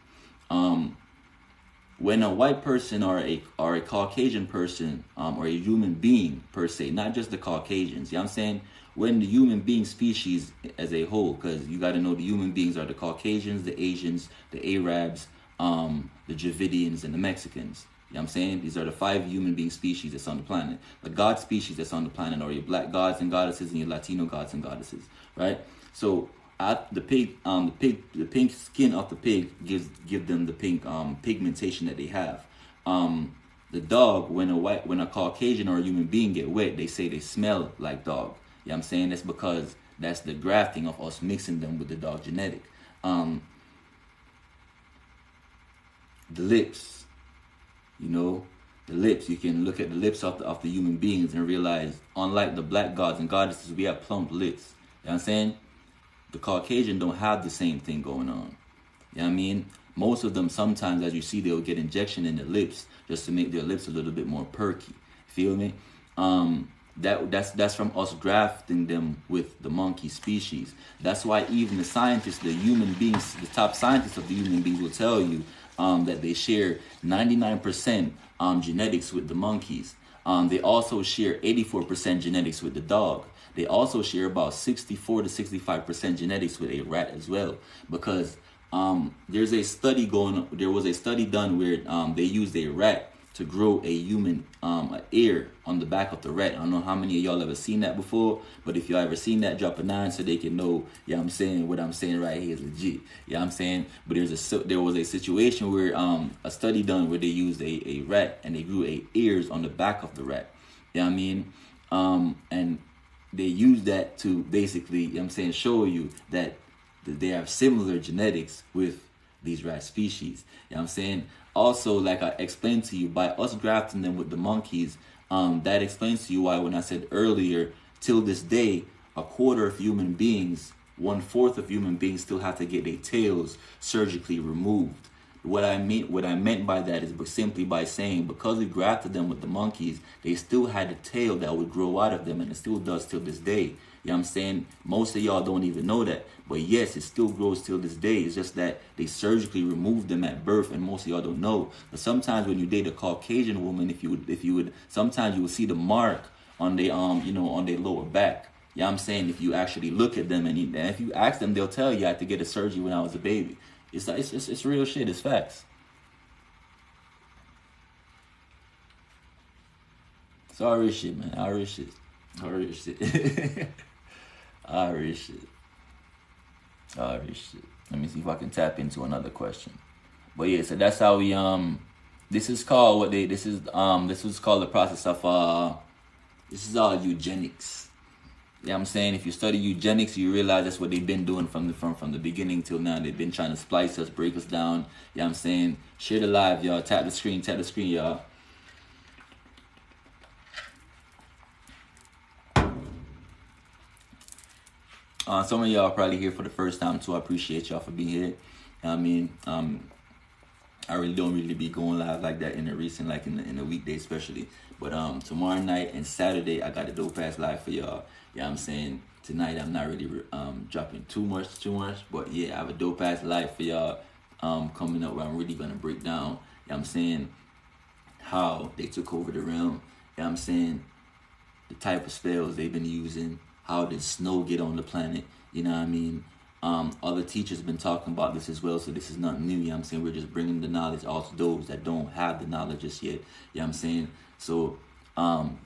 When a white person or a Caucasian person or a human being per se, not just the Caucasians, you know what I'm saying? When the human being species as a whole, because you got to know the human beings are the Caucasians, the Asians, the Arabs, the Dravidians, and the Mexicans. You know what I'm saying? These are the 5 human being species that's on the planet. The God species that's on the planet are your black gods and goddesses and your Latino gods and goddesses, right? So the pink skin of the pig give them the pink pigmentation that they have. The dog, when a Caucasian or a human being get wet, they say they smell like dog. You know what I'm saying? That's because that's the grafting of us mixing them with the dog genetic. The lips. The lips, you can look at the lips of the human beings and realize, unlike the black gods and goddesses, we have plump lips. You know what I'm saying? The Caucasian don't have the same thing going on. You know what I mean? Most of them, sometimes, as you see, they'll get injection in the lips just to make their lips a little bit more perky. Feel me? That's from us grafting them with the monkey species. That's why even the scientists, the human beings, the top scientists of the human beings will tell you that they share 99% genetics with the monkeys. They also share 84% genetics with the dog. They also share about 64 to 65% genetics with a rat as well, because there was a study done where they used a rat to grow a human ear on the back of the rat. I don't know how many of y'all ever seen that before, but if y'all ever seen that, drop a 9 so they can know, yeah, I'm saying what I'm saying right here is legit. Yeah, I'm saying, but there was a situation where a study done where they used a rat and they grew ears on the back of the rat. Yeah, I mean, and they used that to basically, you know what I'm saying, show you that they have similar genetics with these rat species. You know what I'm saying? Also, like I explained to you, by us grafting them with the monkeys, that explains to you why when I said earlier, till this day, a quarter of human beings, 1/4 of human beings still have to get their tails surgically removed. What I meant by that is simply by saying, because we grafted them with the monkeys, they still had a tail that would grow out of them, and it still does till this day. You know what I'm saying? Most of y'all don't even know that. But yes, it still grows till this day. It's just that they surgically removed them at birth, and most of y'all don't know. But sometimes when you date a Caucasian woman, sometimes you would see the mark on their on their lower back. You know what I'm saying? If you actually look at them and if you ask them, they'll tell you I had to get a surgery when I was a baby. It's real shit. It's facts. It's all real shit, man. All real shit. All real shit. All real shit. All real shit. Let me see if I can tap into another question. But yeah, so that's how we this is called this was called the process of this is all eugenics. You know what I'm saying? If you study eugenics, you realize that's what they've been doing from the beginning till now. They've been trying to splice us, break us down. You know what I'm saying? Share the live, y'all. Tap the screen, y'all. Some of y'all are probably here for the first time too. I appreciate y'all for being here. You know what I mean? I really don't be going live like that in the weekday especially. But tomorrow night and Saturday I got a dope ass live for y'all. Yeah, I'm saying tonight I'm not really dropping too much, but yeah, I have a dope ass live for y'all coming up where I'm really gonna break down, you know I'm saying, how they took over the realm, you know I'm saying, the type of spells they've been using, how did snow get on the planet, you know what I mean? Other teachers have been talking about this as well, so this is nothing new, you know what I'm saying? We're just bringing the knowledge out to those that don't have the knowledge just yet, you know what I'm saying? So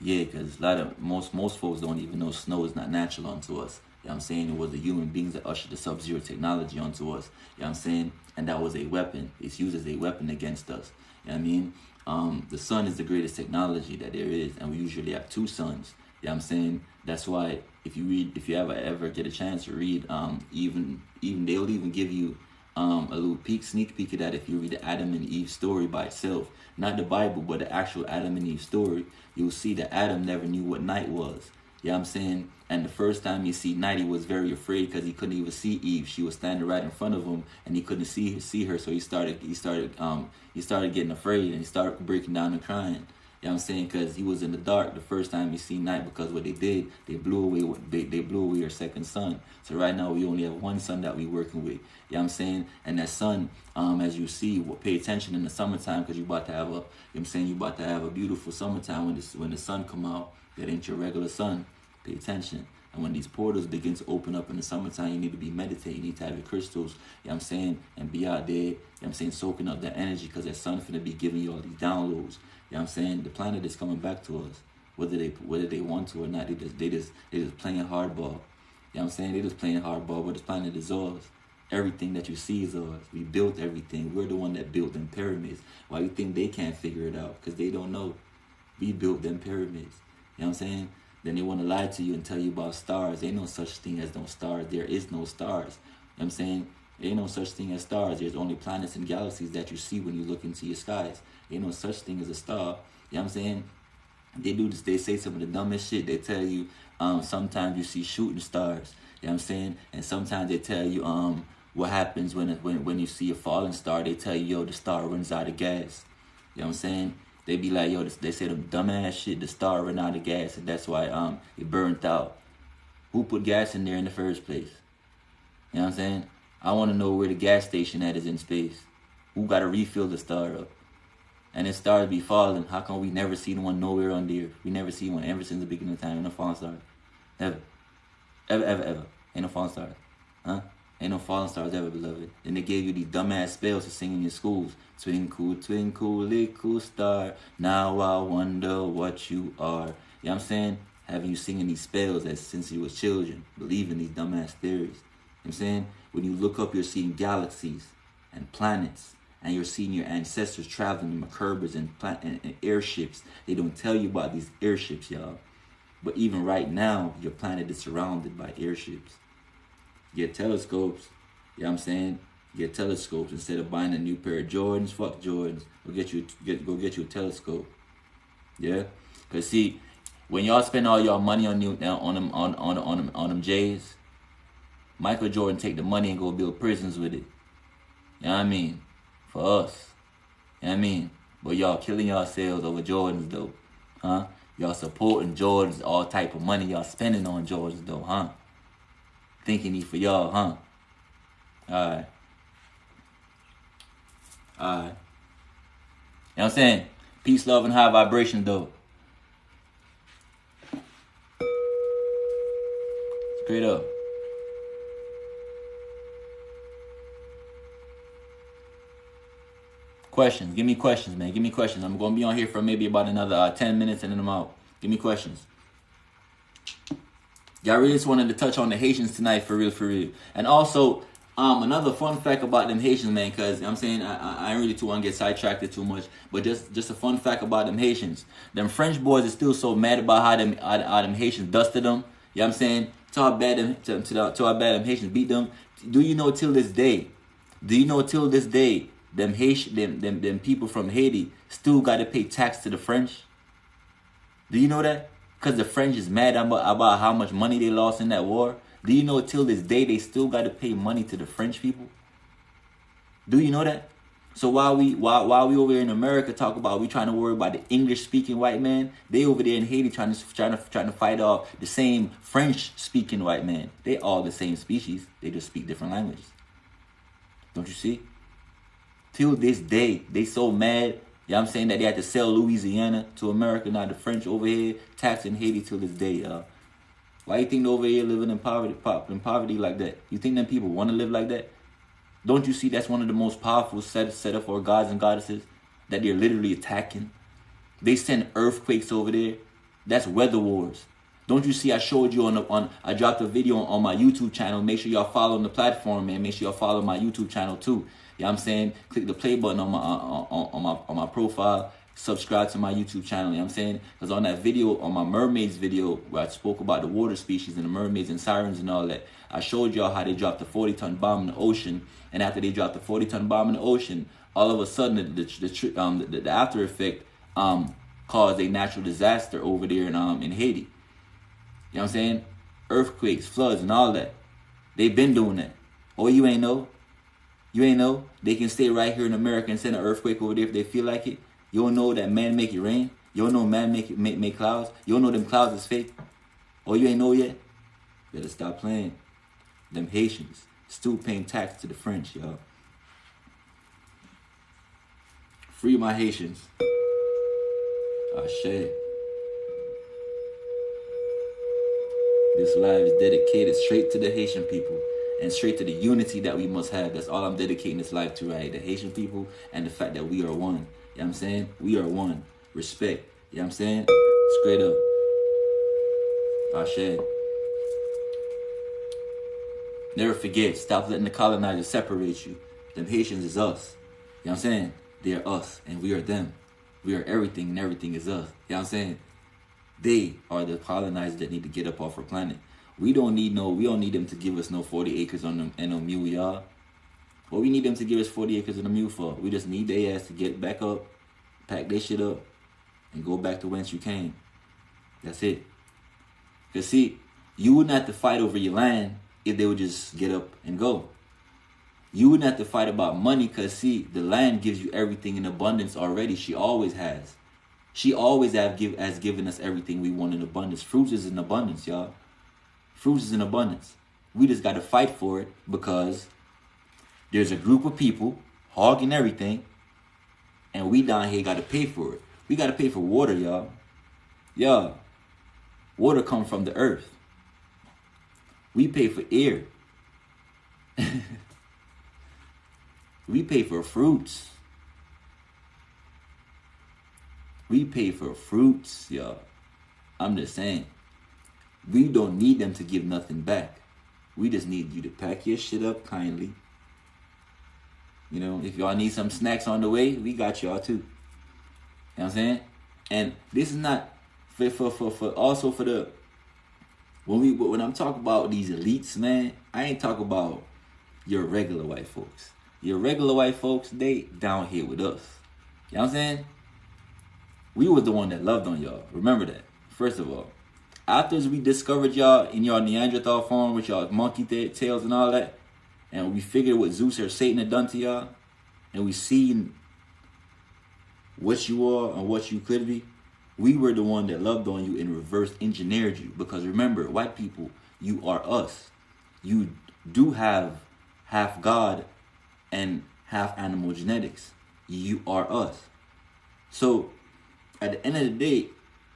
yeah, because most folks don't even know snow is not natural onto us. You know what I'm saying? It was the human beings that ushered the sub-zero technology onto us. You know what I'm saying? And that was a weapon. It's used as a weapon against us. You know what I mean? The sun is the greatest technology that there is, and we usually have 2 suns. You know what I'm saying? That's why if you ever get a chance to read, even they'll even give you a little sneak peek of that if you read the Adam and Eve story by itself. Not the Bible, but the actual Adam and Eve story. You'll see that Adam never knew what night was. You know what I'm saying? And the first time you see night, he was very afraid because he couldn't even see Eve. She was standing right in front of him, and he couldn't see her. So he started getting afraid, and he started breaking down and crying. You know what I'm saying? Because he was in the dark the first time he seen night, because what they did, they blew away her second son. So right now we only have 1 son that we working with. You know what I'm saying? And that son, as you see, pay attention in the summertime, because you about to have a beautiful summertime when the sun come out. That ain't your regular sun. Pay attention. And when these portals begin to open up in the summertime, you need to be meditating. You need to have your crystals, you know what I'm saying, and be out there, you know what I'm saying, soaking up that energy, because that sun's finna be giving you all these downloads. You know what I'm saying? The planet is coming back to us, whether they want to or not. They just playing hardball. You know what I'm saying? They just playing hardball, but this planet is ours. Everything that you see is ours. We built everything. We're the one that built them pyramids. Why you think they can't figure it out? Because they don't know. We built them pyramids. You know what I'm saying? Then they want to lie to you and tell you about stars. There ain't no such thing as no stars. There is no stars. You know what I'm saying? There ain't no such thing as stars. There's only planets and galaxies that you see when you look into your skies. There ain't no such thing as a star. You know what I'm saying? They do this. They say some of the dumbest shit. They tell you sometimes you see shooting stars. You know what I'm saying? And sometimes they tell you what happens when you see a falling star. They tell you, yo, the star runs out of gas. You know what I'm saying? They be like, yo, they say the dumbass shit, the star ran out of gas, and that's why it burnt out. Who put gas in there in the first place? You know what I'm saying? I want to know where the gas station at is in space. Who got to refill the star up? You know and the stars be falling. How come we never seen one nowhere on the earth? We never seen one ever since the beginning of time. Ain't no falling stars. Ever. Ever. Ain't no falling stars. Huh? Ain't no falling stars ever, beloved. And they gave you these dumbass spells to sing in your schools. Twinkle, twinkle, little star. Now I wonder what you are. You know what I'm saying? Having you singing these spells as since you were children. Believing these dumbass theories. You know what I'm saying? When you look up, you're seeing galaxies and planets. And you're seeing your ancestors traveling in Merkabas and airships. They don't tell you about these airships, y'all. But even right now, your planet is surrounded by airships. Get telescopes. You know what I'm saying? Get telescopes instead of buying a new pair of Jordans. Fuck Jordans. Go get you a telescope. Yeah, cause see, when y'all spend all y'all money on them J's, Michael Jordan take the money and go build prisons with it. You know what I mean? For us. You know what I mean? But y'all killing yourselves over Jordans though, huh? Y'all supporting Jordans, all type of money y'all spending on Jordans though, huh? Thinking he for y'all, huh? Alright. You know what I'm saying? Peace, love, and high vibration, though. Straight up. Questions. Give me questions, man. Give me questions. I'm going to be on here for maybe about another 10 minutes and then I'm out. Give me questions. Y'all really just wanted to touch on the Haitians tonight, for real. And also, another fun fact about them Haitians, man, because I'm saying I really too want to get sidetracked too much, but just a fun fact about them Haitians. Them French boys are still so mad about how them Haitians dusted them. You know what I'm saying? To how bad them Haitians beat them. Do you know till this day? Them them people from Haiti still got to pay tax to the French? Do you know that? Because the French is mad about how much money they lost in that war. Do you know till this day they still got to pay money to the French people? Do you know that? So while we over here in America talk about we trying to worry about the English speaking white man, they over there in Haiti trying to fight off the same French speaking white man. They all the same species. They just speak different languages. Don't you see? Till this day, they so mad. You know what I'm saying, that they had to sell Louisiana to America. Now the French over here taxing Haiti till this day, y'all. Why you think they're over here living in poverty like that? You think them people want to live like that? Don't you see that's one of the most powerful set up for gods and goddesses that they're literally attacking? They send earthquakes over there. That's weather wars. Don't you see I showed you I dropped a video on my YouTube channel. Make sure y'all follow the platform, man. Make sure y'all follow my YouTube channel too. You know what I'm saying? Click the play button on my profile. Subscribe to my YouTube channel. You know what I'm saying? Because on that video, on my mermaids video, where I spoke about the water species and the mermaids and sirens and all that, I showed y'all how they dropped a 40-ton bomb in the ocean. And after they dropped the 40-ton bomb in the ocean, all of a sudden the after effect caused a natural disaster over there in Haiti. You know what I'm saying? Earthquakes, floods, and all that. They've been doing that. Oh, you ain't know? You ain't know? They can stay right here in America and send an earthquake over there if they feel like it. You don't know that man make it rain? You don't know man make clouds? You don't know them clouds is fake? Oh, you ain't know yet? Better stop playing. Them Haitians still paying tax to the French, y'all. Free my Haitians. Ah, shit. This live is dedicated straight to the Haitian people and straight to the unity that we must have. That's all I'm dedicating this live to, right? The Haitian people and the fact that we are one. You know what I'm saying? We are one. Respect. You know what I'm saying? Straight up. Ashe. Never forget. Stop letting the colonizers separate you. Them Haitians is us. You know what I'm saying? They are us and we are them. We are everything and everything is us. You know what I'm saying? They are the colonizers that need to get up off our planet. We don't need them to give us no 40 acres on them and no mule, y'all. What we need them to give us 40 acres and a mule for? We just need their ass to get back up, pack their shit up, and go back to whence you came. That's it. Because see, you wouldn't have to fight over your land if they would just get up and go. You wouldn't have to fight about money because see, the land gives you everything in abundance already. She always has. She always has given us everything we want in abundance. Fruits is in abundance, y'all. Fruits is in abundance. We just got to fight for it because there's a group of people hogging everything And we down here got to pay for it. We got to pay for water, y'all. Yeah. Water comes from the earth. We pay for air. We pay for fruits. We pay for fruits, y'all. I'm just saying. We don't need them to give nothing back. We just need you to pack your shit up kindly. You know, if y'all need some snacks on the way, we got y'all too. You know what I'm saying? And this is not for also for the when I'm talking about these elites, man, I ain't talking about your regular white folks. Your regular white folks, they down here with us. You know what I'm saying? We was the one that loved on y'all. Remember that. First of all. After we discovered y'all in your Neanderthal form with y'all monkey tails and all that, and we figured what Zeus or Satan had done to y'all, and we seen what you are and what you could be, we were the one that loved on you and reverse engineered you. Because remember, white people, you are us. You do have half God and half animal genetics. You are us. So at the end of the day,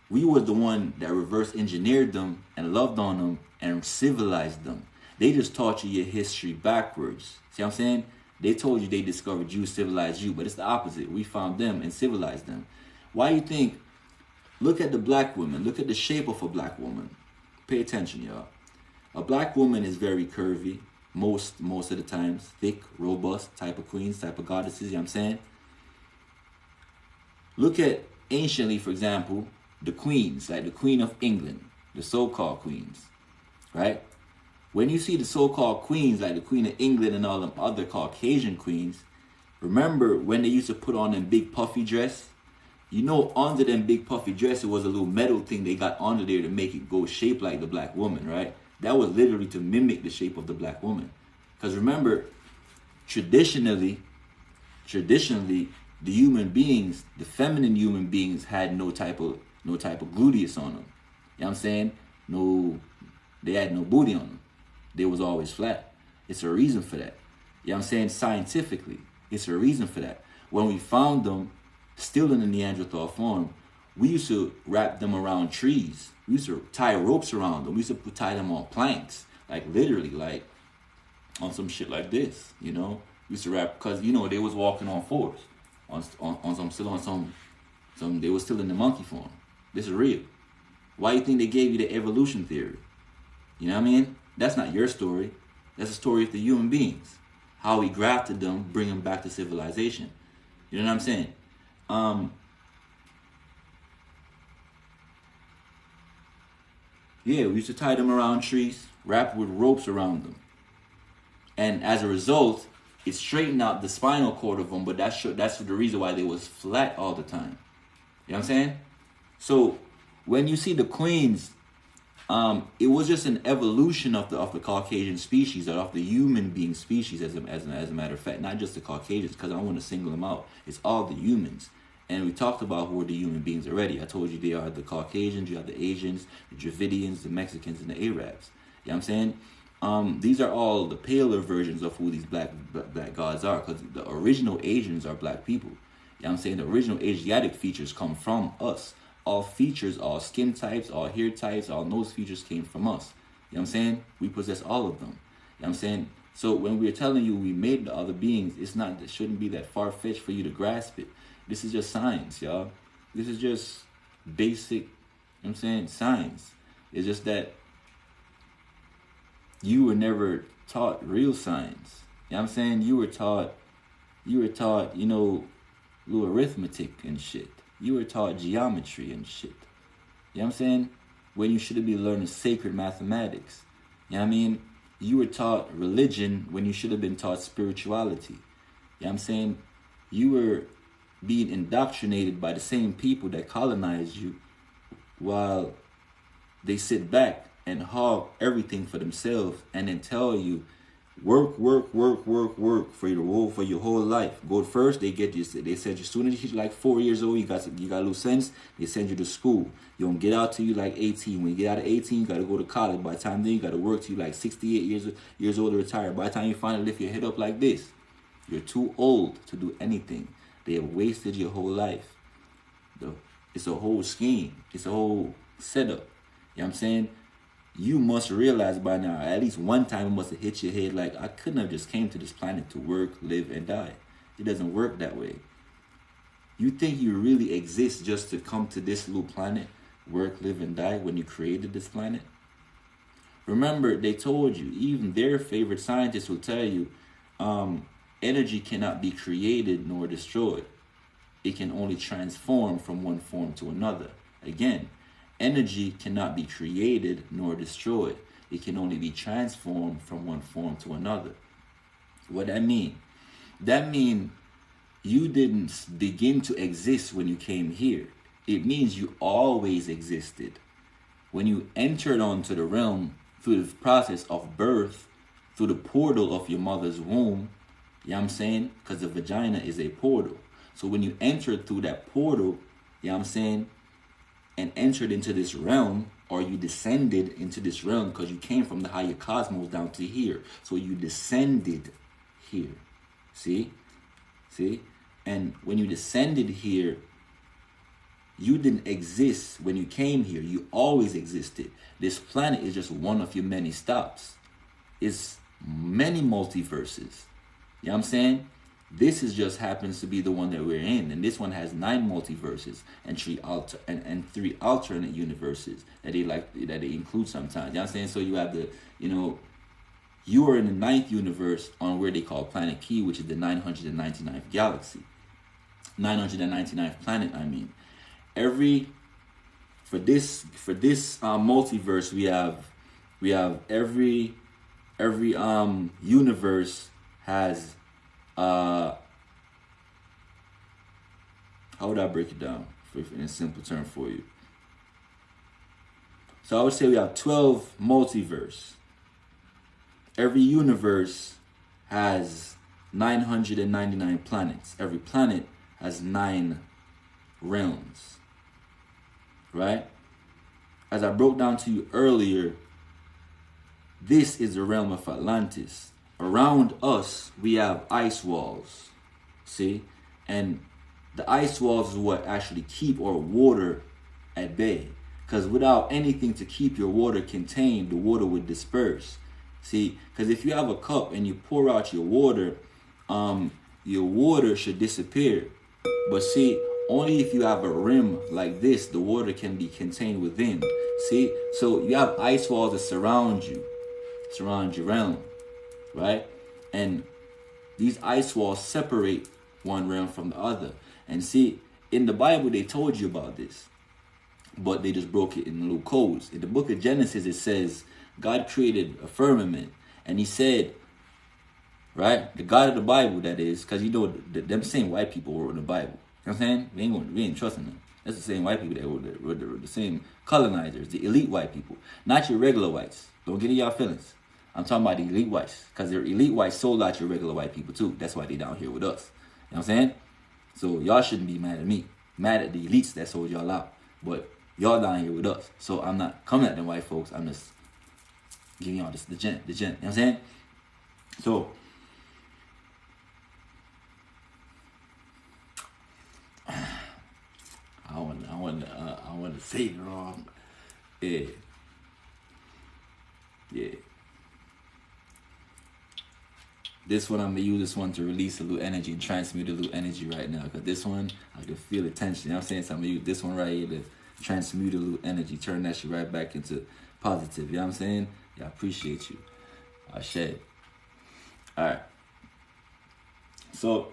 we was the one that reverse engineered them and loved on them and civilized them. They just taught you your history backwards. See what I'm saying? They told you they discovered you, civilized you, but it's the opposite. We found them and civilized them. Why you think? Look at the black woman. Look at the shape of a black woman. Pay attention, y'all. A black woman is very curvy. Most of the times. Thick, robust, type of queens, type of goddesses, you know what I'm saying? Look at anciently, for example, the queens, like the Queen of England, the so-called queens, right? When you see the so-called queens, like the Queen of England and all them other Caucasian queens, remember when they used to put on them big puffy dress? You know, under them big puffy dress, it was a little metal thing they got under there to make it go shaped like the black woman, right? That was literally to mimic the shape of the black woman. Because remember, traditionally, the human beings, the feminine human beings had no type of gluteus on them. You know what I'm saying? They had no booty on them. They was always flat. It's a reason for that. You know what I'm saying? Scientifically, it's a reason for that. When we found them, still in the Neanderthal form, we used to wrap them around trees. We used to tie ropes around them. We used to tie them on planks, like literally, like on some shit like this, you know? We used to wrap, because, you know, they was walking on fours, they was still in the monkey form. This is real. Why do you think they gave you the evolution theory? You know what I mean? That's not your story. That's the story of the human beings. How we grafted them, bring them back to civilization. You know what I'm saying? Yeah, we used to tie them around trees, wrap with ropes around them. And as a result, it straightened out the spinal cord of them, but that's the reason why they was flat all the time. You know what I'm saying? So when you see the queens, it was just an evolution of the Caucasian species, or of the human being species, as a matter of fact, not just the Caucasians, because I don't want to single them out. It's all the humans. And we talked about who are the human beings already. I told you they are the Caucasians, you have the Asians, the Dravidians, the Mexicans, and the Arabs. You know what I'm saying? These are all the paler versions of who these black gods are, because the original Asians are black people. You know what I'm saying? The original Asiatic features come from us. All features, all skin types, all hair types, all nose features came from us. You know what I'm saying? We possess all of them. You know what I'm saying? So when we're telling you we made the other beings, it shouldn't be that far-fetched for you to grasp it. This is just science, y'all. This is just basic, you know what I'm saying, science. It's just that you were never taught real science. You know what I'm saying? You were taught, you know, little arithmetic and shit. You were taught geometry and shit. You know what I'm saying? When you should have been learning sacred mathematics. You know what I mean? You were taught religion when you should have been taught spirituality. You know what I'm saying? You were being indoctrinated by the same people that colonized you, while they sit back and hog everything for themselves and then tell you, work for your whole life. Go first, they send you, soon as you're like 4 years old, you got a little sense, they send you to school. You don't get out till you like 18. When you get out of 18, you got to go to college. By the time then, you got to work till you like 68 years old to retire. By the time you finally lift your head up like this, you're too old to do anything. They have wasted your whole life. It's a whole scheme. It's a whole setup. You know what I'm saying? You must realize by now, at least one time it must have hit your head like, I couldn't have just came to this planet to work, live, and die. It doesn't work that way. You think you really exist just to come to this little planet, work, live, and die when you created this planet? Remember, they told you, even their favorite scientists will tell you, energy cannot be created nor destroyed. It can only transform from one form to another. Again, energy cannot be created nor destroyed. It can only be transformed from one form to another. What that mean? That mean you didn't begin to exist when you came here. It means you always existed. When you entered onto the realm through the process of birth, through the portal of your mother's womb, you know what I'm saying? Because the vagina is a portal. So when you entered through that portal, you know what I'm saying, and entered into this realm, or you descended into this realm because you came from the higher cosmos down to here. So you descended here. See? And when you descended here, you didn't exist when you came here. You always existed. This planet is just one of your many stops. It's many multiverses. You know what I'm saying? This is just happens to be the one that we're in, and this one has 9 multiverses and 3 alternate universes that they include sometimes. You know what I'm saying? So you have you are in the 9th universe on where they call Planet Key, which is the 999th galaxy, 999th planet. I mean, for this multiverse, we have every universe has. How would I break it down in a simple term for you? So I would say we have 12 multiverse. Every universe has 999 planets. Every planet has 9 realms. Right? As I broke down to you earlier, this is the realm of Atlantis. Around us, we have ice walls, see? And the ice walls is what actually keep our water at bay. Because without anything to keep your water contained, the water would disperse. See? Because if you have a cup and you pour out your water should disappear. But see, only if you have a rim like this, the water can be contained within. See? So you have ice walls that surround your realm. Right? And these ice walls separate one realm from the other. And see, in the Bible, they told you about this, but they just broke it in little codes. In the book of Genesis, it says God created a firmament, and he said, right, the God of the Bible, that is, because them same white people wrote the Bible. You know what I'm saying? We ain't trusting them. That's the same white people that wrote the same colonizers, the elite white people, not your regular whites. Don't get in y'all feelings. I'm talking about the elite whites, because their elite whites sold out your regular white people too. That's why they down here with us. You know what I'm saying? So y'all shouldn't be mad at me. Mad at the elites that sold y'all out. But y'all down here with us. So I'm not coming at them white folks. I'm just giving y'all the gent. You know what I'm saying? So I want to say it wrong. Yeah. This one, I'm going to use this one to release a little energy and transmute a little energy right now. Because this one, I can feel the tension. You know what I'm saying? So I'm going to use this one right here to transmute a little energy. Turn that shit right back into positive. You know what I'm saying? Yeah, I appreciate you. I shed. All right. So,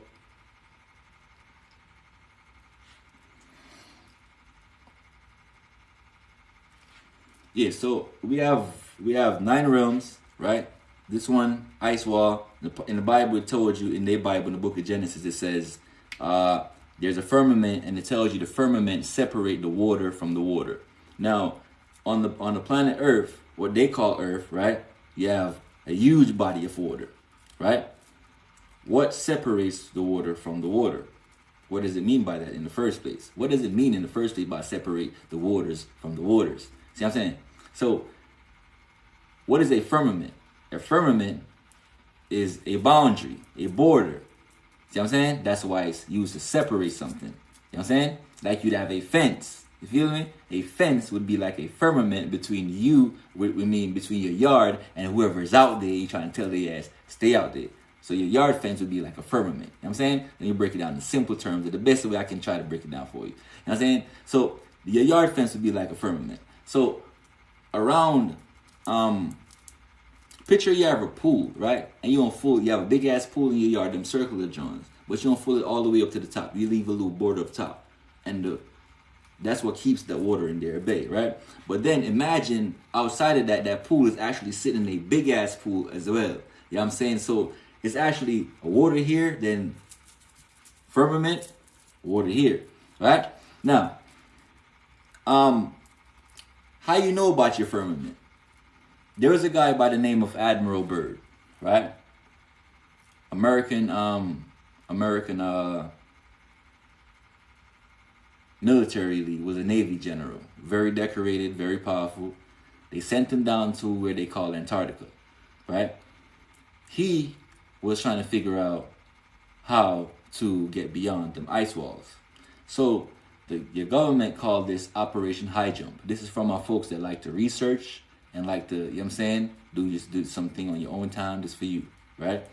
yeah, so we have 9 realms, right? This one, ice wall. In the Bible, it told you, in their Bible, in the book of Genesis, it says there's a firmament, and it tells you the firmament separate the water from the water. Now, on the planet Earth, what they call Earth, right? You have a huge body of water, right? What separates the water from the water? What does it mean by that in the first place? What does it mean in the first place by separate the waters from the waters? See what I'm saying? So, what is a firmament? A firmament is a boundary, a border, See what I'm saying? That's why it's used to separate something. You know what I'm saying? Like you'd have a fence. You feel me? A fence would be like a firmament between you, between your yard and whoever's out there. You trying to tell their ass, stay out there. So your yard fence would be like a firmament. You know what I'm saying? Then you break it down in simple terms. The best way I can try to break it down for you. You know what I'm saying? So your yard fence would be like a firmament. So around, picture you have a pool, right? And you have a big ass pool in your yard, them circular joints, but you don't fill it all the way up to the top. You leave a little border up top, and that's what keeps the water in there at bay, right? But then imagine outside of that pool is actually sitting in a big ass pool as well. You know what I'm saying? So it's actually a water here, then firmament, water here, right? Now, how you know about your firmament? There was a guy by the name of Admiral Byrd, right? American military lead, was a Navy general, very decorated, very powerful. They sent him down to where they call Antarctica, right? He was trying to figure out how to get beyond them ice walls. So your government called this Operation High Jump. This is from our folks that like to research and like to, you know what I'm saying, do something on your own time just for you, right?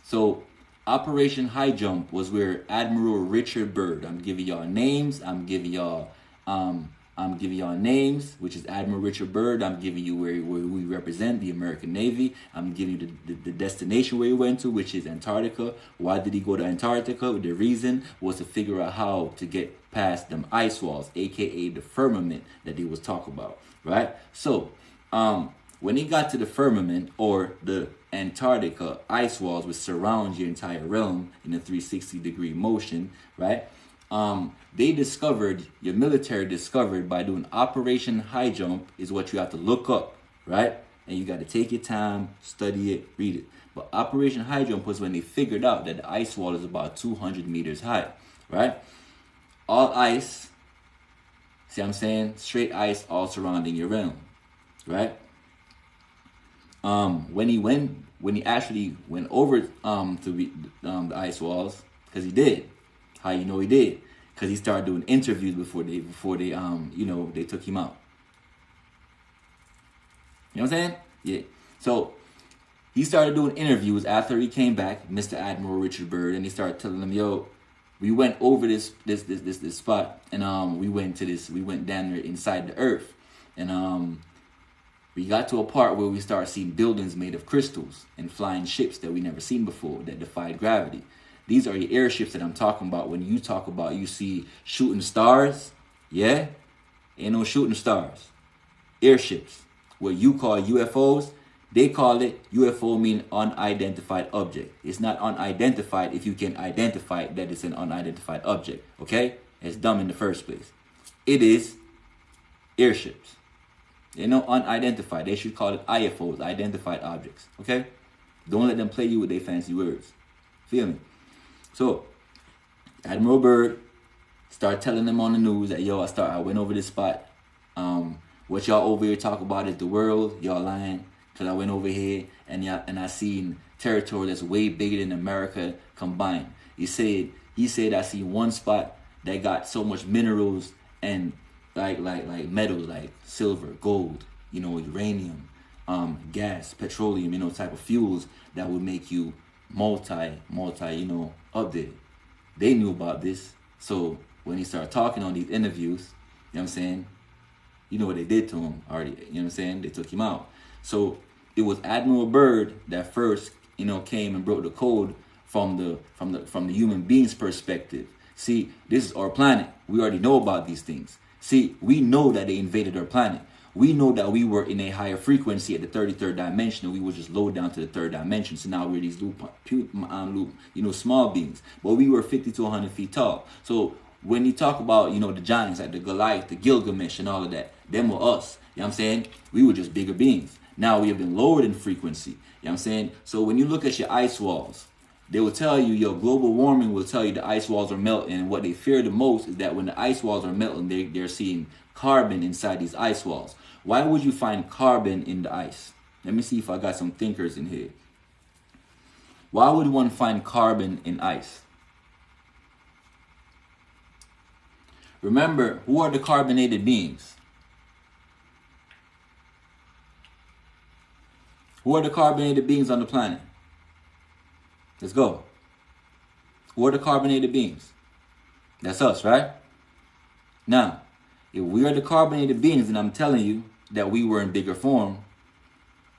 So Operation High Jump was where Admiral Richard Byrd, I'm giving y'all names, names, which is Admiral Richard Byrd. I'm giving you where we represent the American Navy. I'm giving you the destination where he went to, which is Antarctica. Why did he go to Antarctica? The reason was to figure out how to get past them ice walls, aka the firmament that they was talking about, right? So when he got to the firmament, or the Antarctica ice walls, which surround your entire realm in a 360-degree motion, right? Your military discovered by doing Operation High Jump is what you have to look up, right? And you got to take your time, study it, read it. But Operation High Jump was when they figured out that the ice wall is about 200 meters high, right? All ice, see what I'm saying? Straight ice all surrounding your realm, right? When he actually went over to the ice walls, because he did. How you know he did? Because he started doing interviews before they they took him out. You know what I'm saying? Yeah. So he started doing interviews after he came back, Mr. Admiral Richard Byrd, and he started telling them, yo, we went over this spot, and we went down there inside the earth, and we got to a part where we started seeing buildings made of crystals and flying ships that we never seen before that defied gravity. These are your airships that I'm talking about. When you talk about you see shooting stars, yeah? Ain't no shooting stars. Airships. What you call UFOs, they call it UFO, mean unidentified object. It's not unidentified if you can identify that it's an unidentified object, okay? It's dumb in the first place. It is airships. They're no unidentified. They should call it IFOs, identified objects, okay? Don't let them play you with their fancy words. Feel me? So, Admiral Byrd started telling them on the news that, yo, I went over this spot. What y'all over here talk about is the world. Y'all lying. Because I went over here and I seen territory that's way bigger than America combined. He said I seen one spot that got so much minerals and like metals, like silver, gold, uranium, gas, petroleum, type of fuels that would make you multi, up there. They knew about this. So when he started talking on these interviews, you know what I'm saying? You know what they did to him already, you know what I'm saying? They took him out. So it was Admiral Byrd that first, came and broke the code from the human being's perspective. See, this is our planet. We already know about these things. See, we know that they invaded our planet. We know that we were in a higher frequency at the 33rd dimension, and we were just low down to the third dimension. So now we're these small beings. But we were 50 to 100 feet tall. So when you talk about, the giants, like the Goliath, the Gilgamesh, and all of that, them were us. You know what I'm saying? We were just bigger beings. Now we have been lowered in frequency. You know what I'm saying? So when you look at your ice walls, they will tell you, global warming will tell you the ice walls are melting. And what they fear the most is that when the ice walls are melting, they're seeing carbon inside these ice walls. Why would you find carbon in the ice? Let me see if I got some thinkers in here. Why would one find carbon in ice? Remember, who are the carbonated beings? Who are the carbonated beings on the planet? Let's go. Who are the carbonated beings? That's us, right? Now, if we are the carbonated beings, and I'm telling you that we were in bigger form,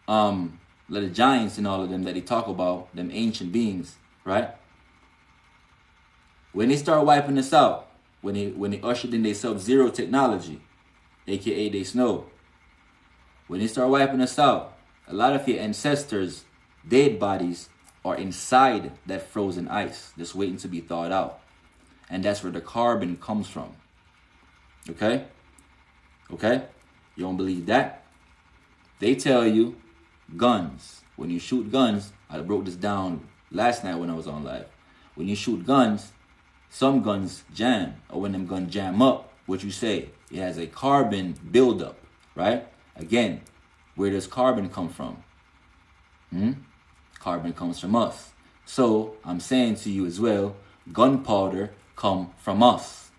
the giants and all of them that they talk about, them ancient beings, right? When they start wiping us out, when they ushered in their sub-zero technology, aka they snow, when they start wiping us out, a lot of your ancestors' dead bodies are inside that frozen ice, just waiting to be thawed out. And that's where the carbon comes from. Okay? Okay? You don't believe that? They tell you guns. When you shoot guns, I broke this down last night when I was on live. When you shoot guns, some guns jam. Or when them guns jam up, what you say? It has a carbon buildup, right? Again, where does carbon come from? Carbon comes from us. So I'm saying to you as well, gunpowder come from us.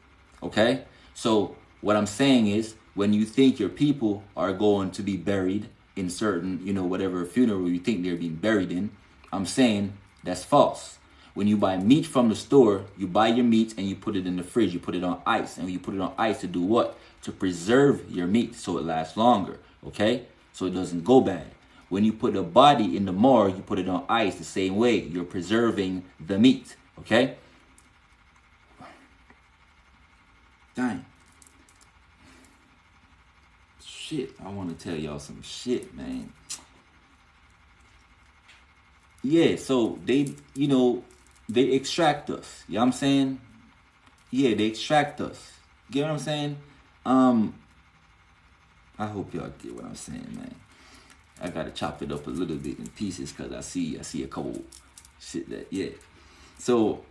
Okay? So what I'm saying is, when you think your people are going to be buried in certain, whatever funeral you think they're being buried in, I'm saying that's false. When you buy meat from the store, you buy your meat and you put it in the fridge. You put it on ice. And you put it on ice to do what? To preserve your meat so it lasts longer. Okay? So it doesn't go bad. When you put a body in the morgue, you put it on ice the same way. You're preserving the meat. Okay? Dang. Shit, I want to tell y'all some shit, man. Yeah, so they extract us. You know what I'm saying? Yeah, they extract us. Get what I'm saying? I hope y'all get what I'm saying, man. I gotta chop it up a little bit in pieces because I see a couple shit that, yeah. So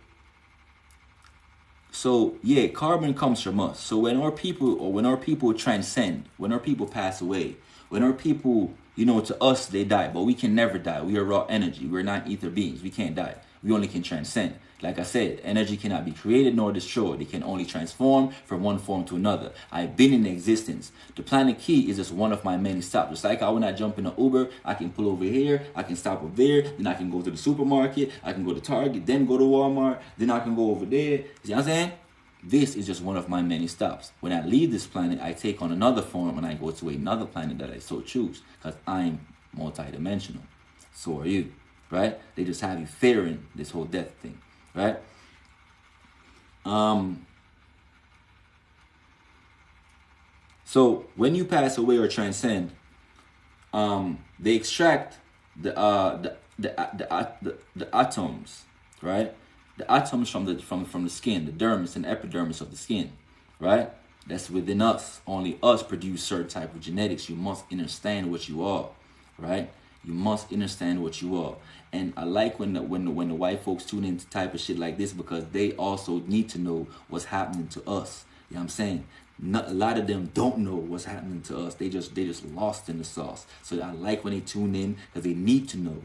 yeah, carbon comes from us. So when our people transcend, when our people pass away, when our people, to us they die, but we can never die. We are raw energy. We're not ether beings. We can't die. We only can transcend. Like I said, energy cannot be created nor destroyed. It can only transform from one form to another. I've been in existence. The planet Key is just one of my many stops. Just like when I jump in an Uber, I can pull over here, I can stop over there, then I can go to the supermarket, I can go to Target, then go to Walmart, then I can go over there. See what I'm saying? This is just one of my many stops. When I leave this planet, I take on another form and I go to another planet that I so choose. Because I'm multidimensional. So are you. Right? They just have you fearing this whole death thing. Right? So when you pass away or transcend, they extract the atoms, right? The atoms from the skin, the dermis and epidermis of the skin, right? That's within us. Only us produce certain type of genetics. You must understand what you are, right? You must understand what you are. And I like when the white folks tune into type of shit like this, because they also need to know what's happening to us. You know what I'm saying? A lot of them don't know what's happening to us. They just lost in the sauce. So I like when they tune in, because they need to know.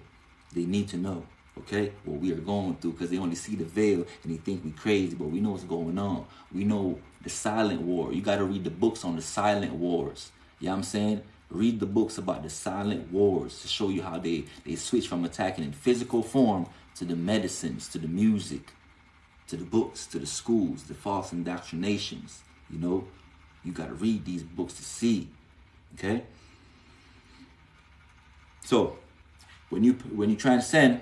They need to know, okay, what we are going through, because they only see the veil and they think we crazy, but we know what's going on. We know the silent war. You got to read the books on the silent wars. You know what I'm saying? Read the books about the silent wars to show you how they switch from attacking in physical form to the medicines, to the music, to the books, to the schools, the false indoctrinations. You got to read these books to see. Okay? So, when you transcend,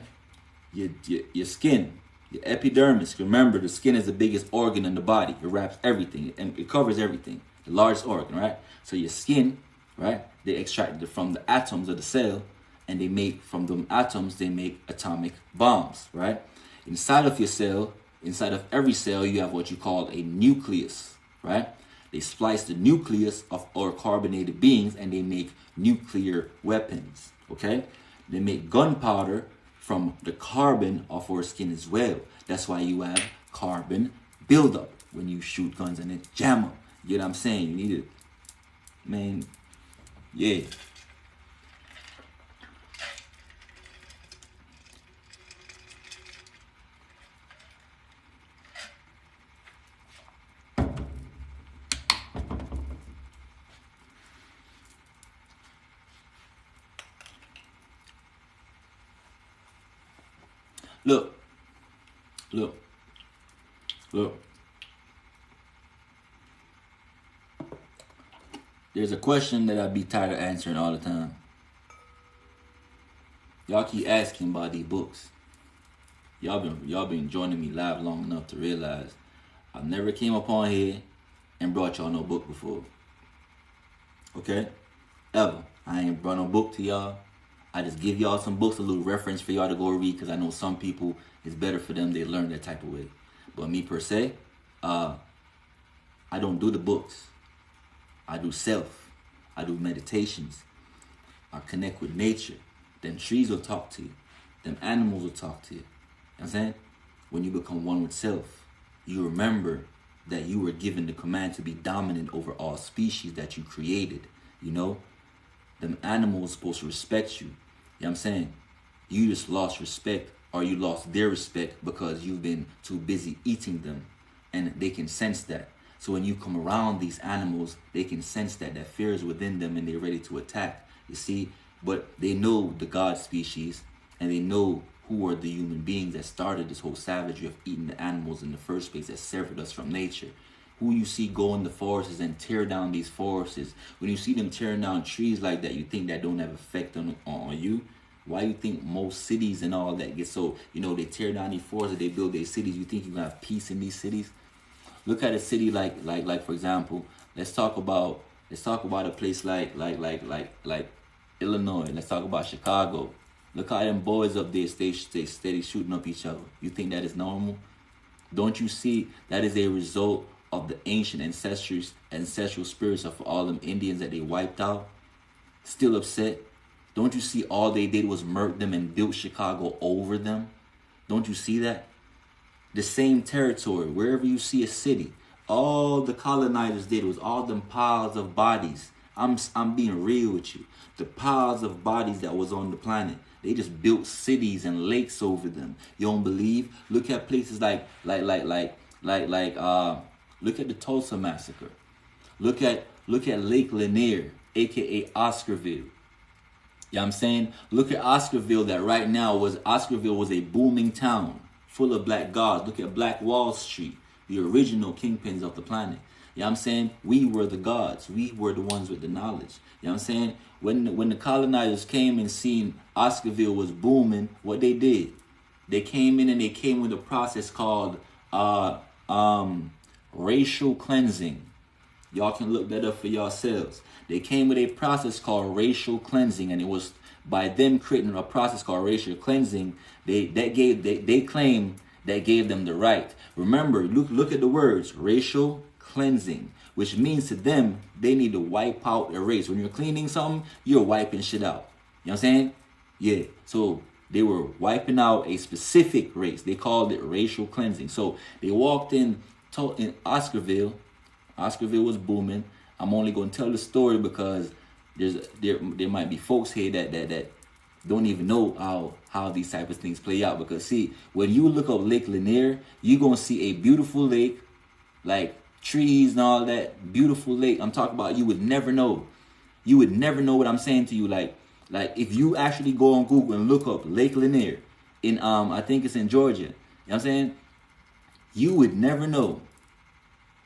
your skin, your epidermis, remember the skin is the biggest organ in the body. It wraps everything and it covers everything. The largest organ, right? So your skin, right? They extract it from the atoms of the cell, and they make from them atoms, they make atomic bombs, right? Inside of your cell, inside of every cell, you have what you call a nucleus, right? They splice the nucleus of our carbonated beings and they make nuclear weapons, okay? They make gunpowder from the carbon of our skin as well. That's why you have carbon buildup when you shoot guns and it jam up. You know what I'm saying? You need it. Man, yeah. Look, look, look. There's a question that I be tired of answering all the time. Y'all keep asking about these books. Y'all been joining me live long enough to realize I've never came upon here and brought y'all no book before. Okay? Ever. I ain't brought no book to y'all. I just give y'all some books, a little reference for y'all to go read, because I know some people, it's better for them, they learn that type of way. But me per se, I don't do the books. I do self. I do meditations. I connect with nature. Them trees will talk to you. Them animals will talk to you. You know what I'm saying? When you become one with self, you remember that you were given the command to be dominant over all species that you created. You know? Them animals supposed to respect you. You know what I'm saying? You just lost respect, or you lost their respect because you've been too busy eating them. And they can sense that. So when you come around these animals, they can sense that fear is within them and they're ready to attack. You see? But they know the God species, and they know who are the human beings that started this whole savagery of eating the animals in the first place, that severed us from nature. Who you see go in the forests and tear down these forests. When you see them tearing down trees like that, you think that don't have effect on you? Why you think most cities and all that get so, they tear down these forests, they build their cities? You think you're gonna have peace in these cities? Look at a city like for example, let's talk about a place like Illinois. Let's talk about Chicago. Look how them boys up there stay steady shooting up each other. You think that is normal? Don't you see that is a result of the ancient ancestral spirits of all them Indians that they wiped out? Still upset? Don't you see all they did was murder them and built Chicago over them? Don't you see that? The same territory, wherever you see a city, all the colonizers did was all them piles of bodies. I'm being real with you. The piles of bodies that was on the planet, they just built cities and lakes over them. You don't believe? Look at places like look at the Tulsa massacre. Look at Lake Lanier, aka Oscarville. You know what I'm saying? Look at Oscarville, that right now Oscarville was a booming town full of black gods. Look at Black Wall Street, the original kingpins of the planet. You know what I'm saying? We were the gods. We were the ones with the knowledge. You know what I'm saying? When the colonizers came and seen Oscarville was booming, what they did? They came in and they came with a process called racial cleansing. Y'all can look that up for yourselves. They came with a process called racial cleansing, and it was by them creating a process called racial cleansing, they claim that gave them the right. Remember, look at the words, racial cleansing, which means to them, they need to wipe out a race. When you're cleaning something, you're wiping shit out. You know what I'm saying? Yeah. So they were wiping out a specific race. They called it racial cleansing. So they walked in Oscarville. Oscarville was booming. I'm only going to tell the story because there might be folks here that don't even know how these type of things play out. Because see, when you look up Lake Lanier, you're going to see a beautiful lake, like trees and all that, beautiful lake. I'm talking about, you would never know. You would never know what I'm saying to you. Like if you actually go on Google and look up Lake Lanier in I think it's in Georgia. You know what I'm saying? You would never know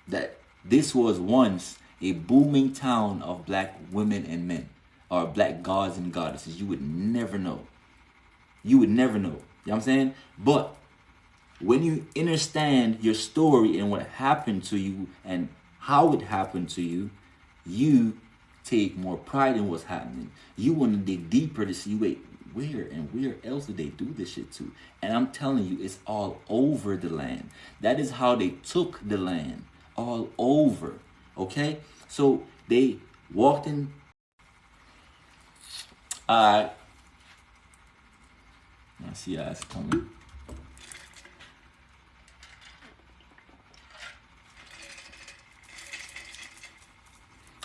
that this was once a booming town of black women and men, or black gods and goddesses. You would never know. You would never know. You know what I'm saying? But when you understand your story and what happened to you and how it happened to you, you take more pride in what's happening. You want to dig deeper to see, wait, where else did they do this shit to? And I'm telling you, it's all over the land. That is how they took the land. All over. Okay? So they walked in. I see how it's coming.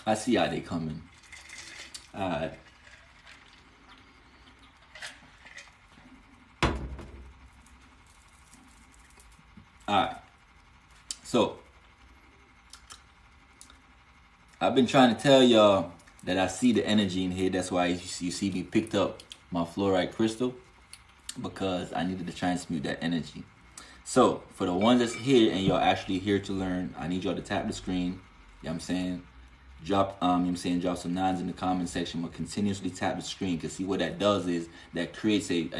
I see how they coming. Alright. Alright. So I've been trying to tell y'all that I see the energy in here. That's why you see me picked up my fluoride crystal. because I needed to transmute that energy. So for the ones that's here and y'all actually here to learn, I need y'all to tap the screen. You know what I'm saying? Drop drop some nines in the comment section, but continuously tap the screen, because see what that does is that creates a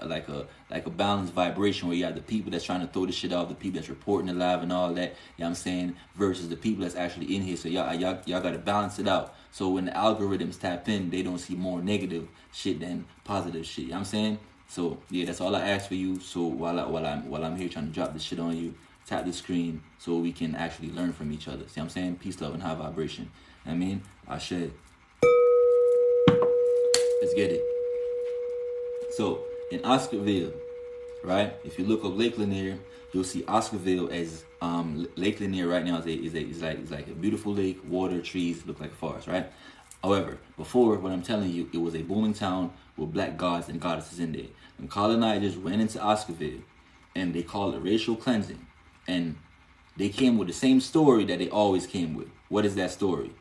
like a balanced vibration where you have the people that's trying to throw the shit off, the people that's reporting it live and all that, you know what I'm saying, versus the people that's actually in here. So y'all gotta balance it out. So when the algorithms tap in, they don't see more negative shit than positive shit. You know what I'm saying? So yeah, that's all I ask for you. So while I'm here trying to drop this shit on you, tap the screen so we can actually learn from each other. See what I'm saying? Peace, love, and high vibration. I mean, I should. Let's get it. So in Oscarville, right? If you look up Lake Lanier, you'll see Oscarville as Lake Lanier right now is like a beautiful lake, water, trees, look like a forest, right? However, before, what I'm telling you, it was a booming town with black gods and goddesses in there. And colonizers went into Oscarville, and they called it racial cleansing. And they came with the same story that they always came with. What is that story?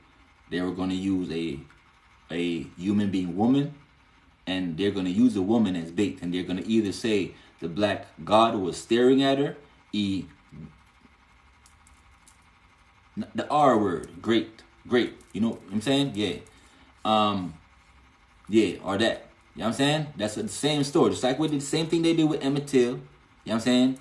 They were going to use a human being woman, and they're going to use a woman as bait. And they're going to either say the black god was staring at her, the R word, great. You know what I'm saying? Yeah. Yeah, or that. You know what I'm saying? That's the same story. Just like we did the same thing they did with Emmett Till. You know what I'm saying?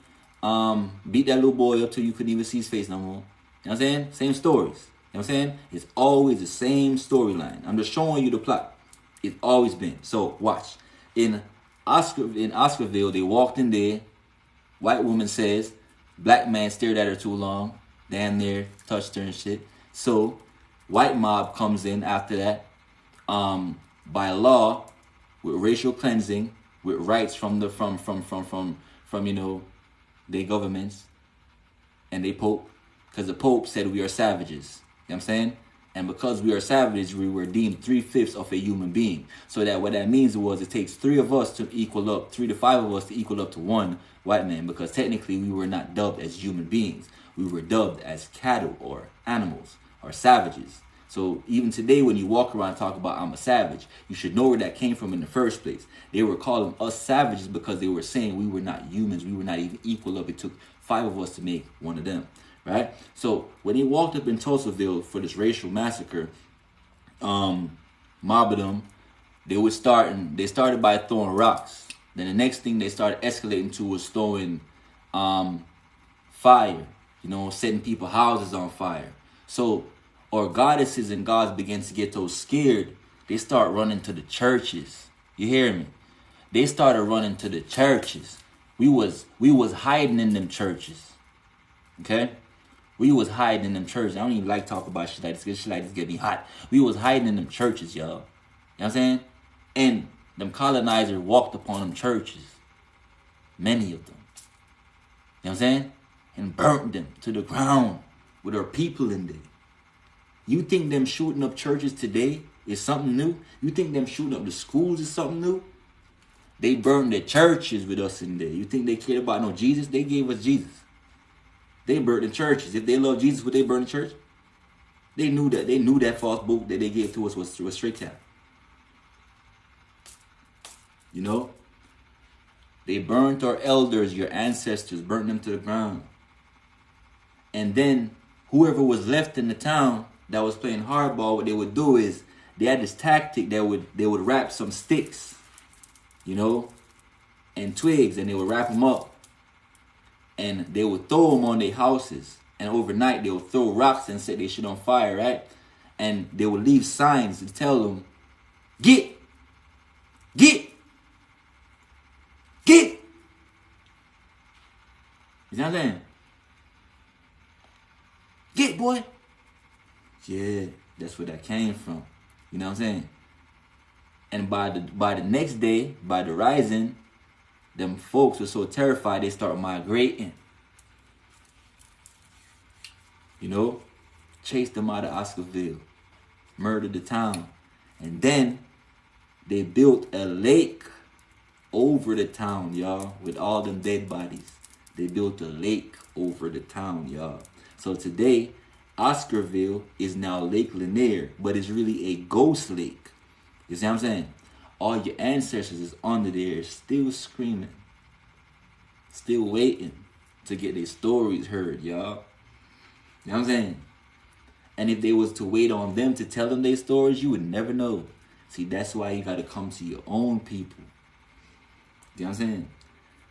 Beat that little boy up till you couldn't even see his face no more. You know what I'm saying? Same stories. You know what I'm saying? It's always the same storyline. I'm just showing you the plot. It's always been. So watch. In Oscarville, they walked in there. White woman says, black man stared at her too long. Damn near touched her and shit. So white mob comes in after that. By law, with racial cleansing, with rights from you know, their governments and they Pope, because the Pope said we are savages. You know what I'm saying? And because we are savages, we were deemed 3/5 of a human being. So that what that means was it takes 3 of us to equal up, 3 to 5 of us to equal up to 1 white man, because technically we were not dubbed as human beings. We were dubbed as cattle or animals or savages. So even today, when you walk around and talk about I'm a savage, you should know where that came from in the first place. They were calling us savages because they were saying we were not humans. We were not even equal up. It took 5 of us to make 1 of them, right? So when they walked up in Tulsaville for this racial massacre, mobbing they started by throwing rocks. Then the next thing they started escalating to was throwing fire, you know, setting people's houses on fire. So or goddesses and gods begin to get so scared, they start running to the churches. You hear me? They started running to the churches. We was hiding in them churches. Okay? We was hiding in them churches. I don't even like talk about shit like this. Shit like this get me hot. We was hiding in them churches, y'all. You know what I'm saying? And them colonizers walked upon them churches. Many of them. You know what I'm saying? And burnt them to the ground with our people in there. You think them shooting up churches today is something new? You think them shooting up the schools is something new? They burned the churches with us in there. You think they cared about no Jesus? They gave us Jesus. They burned the churches. If they love Jesus, would they burn the church? They knew that. They knew that false book that they gave to us was straight cap. You know? They burnt our elders, your ancestors, burnt them to the ground. And then whoever was left in the town that was playing hardball, what they would do is they had this tactic that they would wrap some sticks, you know, and twigs, and they would wrap them up, and they would throw them on their houses, and overnight they would throw rocks and set their shit on fire, right? And they would leave signs to tell them, get. You know what I'm saying? Get, boy. Yeah, that's where that came from. You know what I'm saying? And by the next day, by the rising, them folks were so terrified they start migrating. You know? Chased them out of Oscarville. Murdered the town. And then they built a lake over the town, y'all, with all them dead bodies. They built a lake over the town, y'all. So today, Oscarville is now Lake Lanier, but it's really a ghost lake. You see what I'm saying? all your ancestors is under there still screaming, still waiting to get their stories heard, y'all. You know what I'm saying? And if they was to wait on them to tell them their stories, you would never know. See, that's why you got to come to your own people. You know what I'm saying?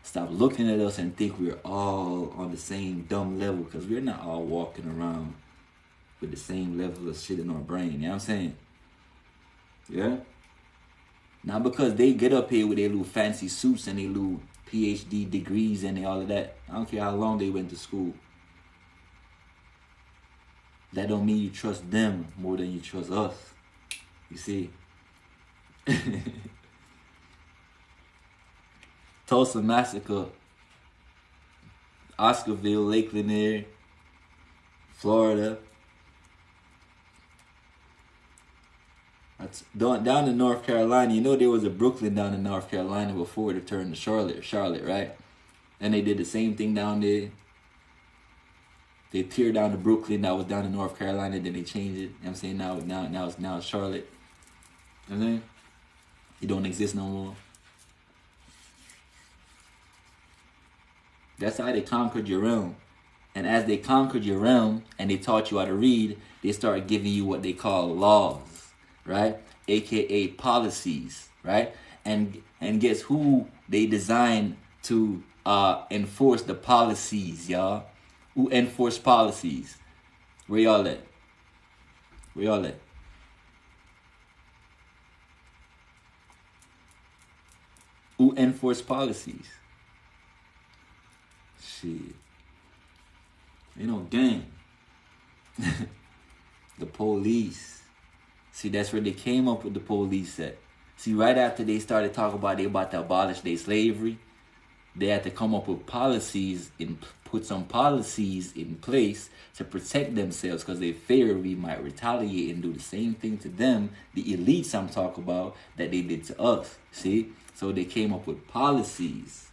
Stop looking at us and think we're all on the same dumb level, because we're not all walking around with the same level of shit in our brain. You know what I'm saying? Yeah? Not because they get up here with their little fancy suits and their little PhD degrees and all of that. I don't care how long they went to school. That don't mean you trust them more than you trust us. You see? Tulsa Massacre, Oscarville, Lake Lanier, Florida. Down in North Carolina, you know there was a Brooklyn down in North Carolina before it turned to Charlotte, right? And they did the same thing down there. They tear down the Brooklyn that was down in North Carolina, then they changed it. You know what I'm saying? Now it's Charlotte. You know what I'm saying? It don't exist no more. That's how they conquered your realm. And as they conquered your realm and they taught you how to read, they started giving you what they call laws, right? AKA policies, right? And guess who they designed to enforce the policies, y'all? Who enforce policies? Where y'all at? Where y'all at? Who enforce policies? Shit. You know, gang. The police. See, that's where they came up with the police at. See, right after they started talking about they about to abolish their slavery, they had to come up with policies and put some policies in place to protect themselves, because they fear we might retaliate and do the same thing to them, the elites I'm talking about, that they did to us. See? So they came up with policies.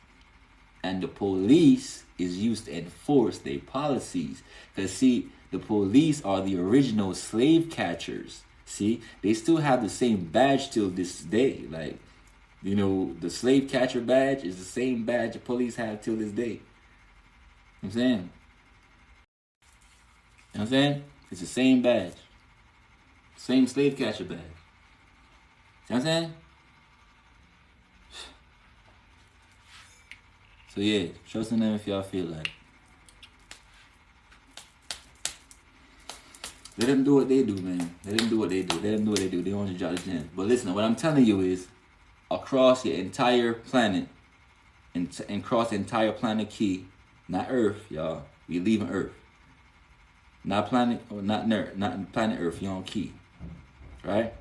And the police is used to enforce their policies. Because, see, the police are the original slave catchers. See? They still have the same badge till this day. Like, you know, the slave catcher badge is the same badge the police have till this day. You know what I'm saying? You know what I'm saying? It's the same badge. Same slave catcher badge. You know what I'm saying? So yeah, trust in them if y'all feel like. Let them do what they do, man. Let them do what they do. Let them do what they do. They want to drop the gems. But listen, what I'm telling you is, across your entire planet, and across the entire planet key, not Earth, y'all. We leaving Earth. Not planet, or not planet Earth. You on key, right?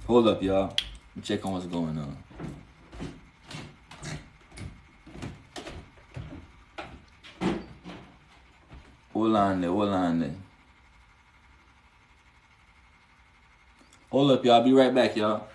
Hold up, y'all. Let me check on what's going on. Hold on there. Hold up, y'all. I'll be right back, y'all.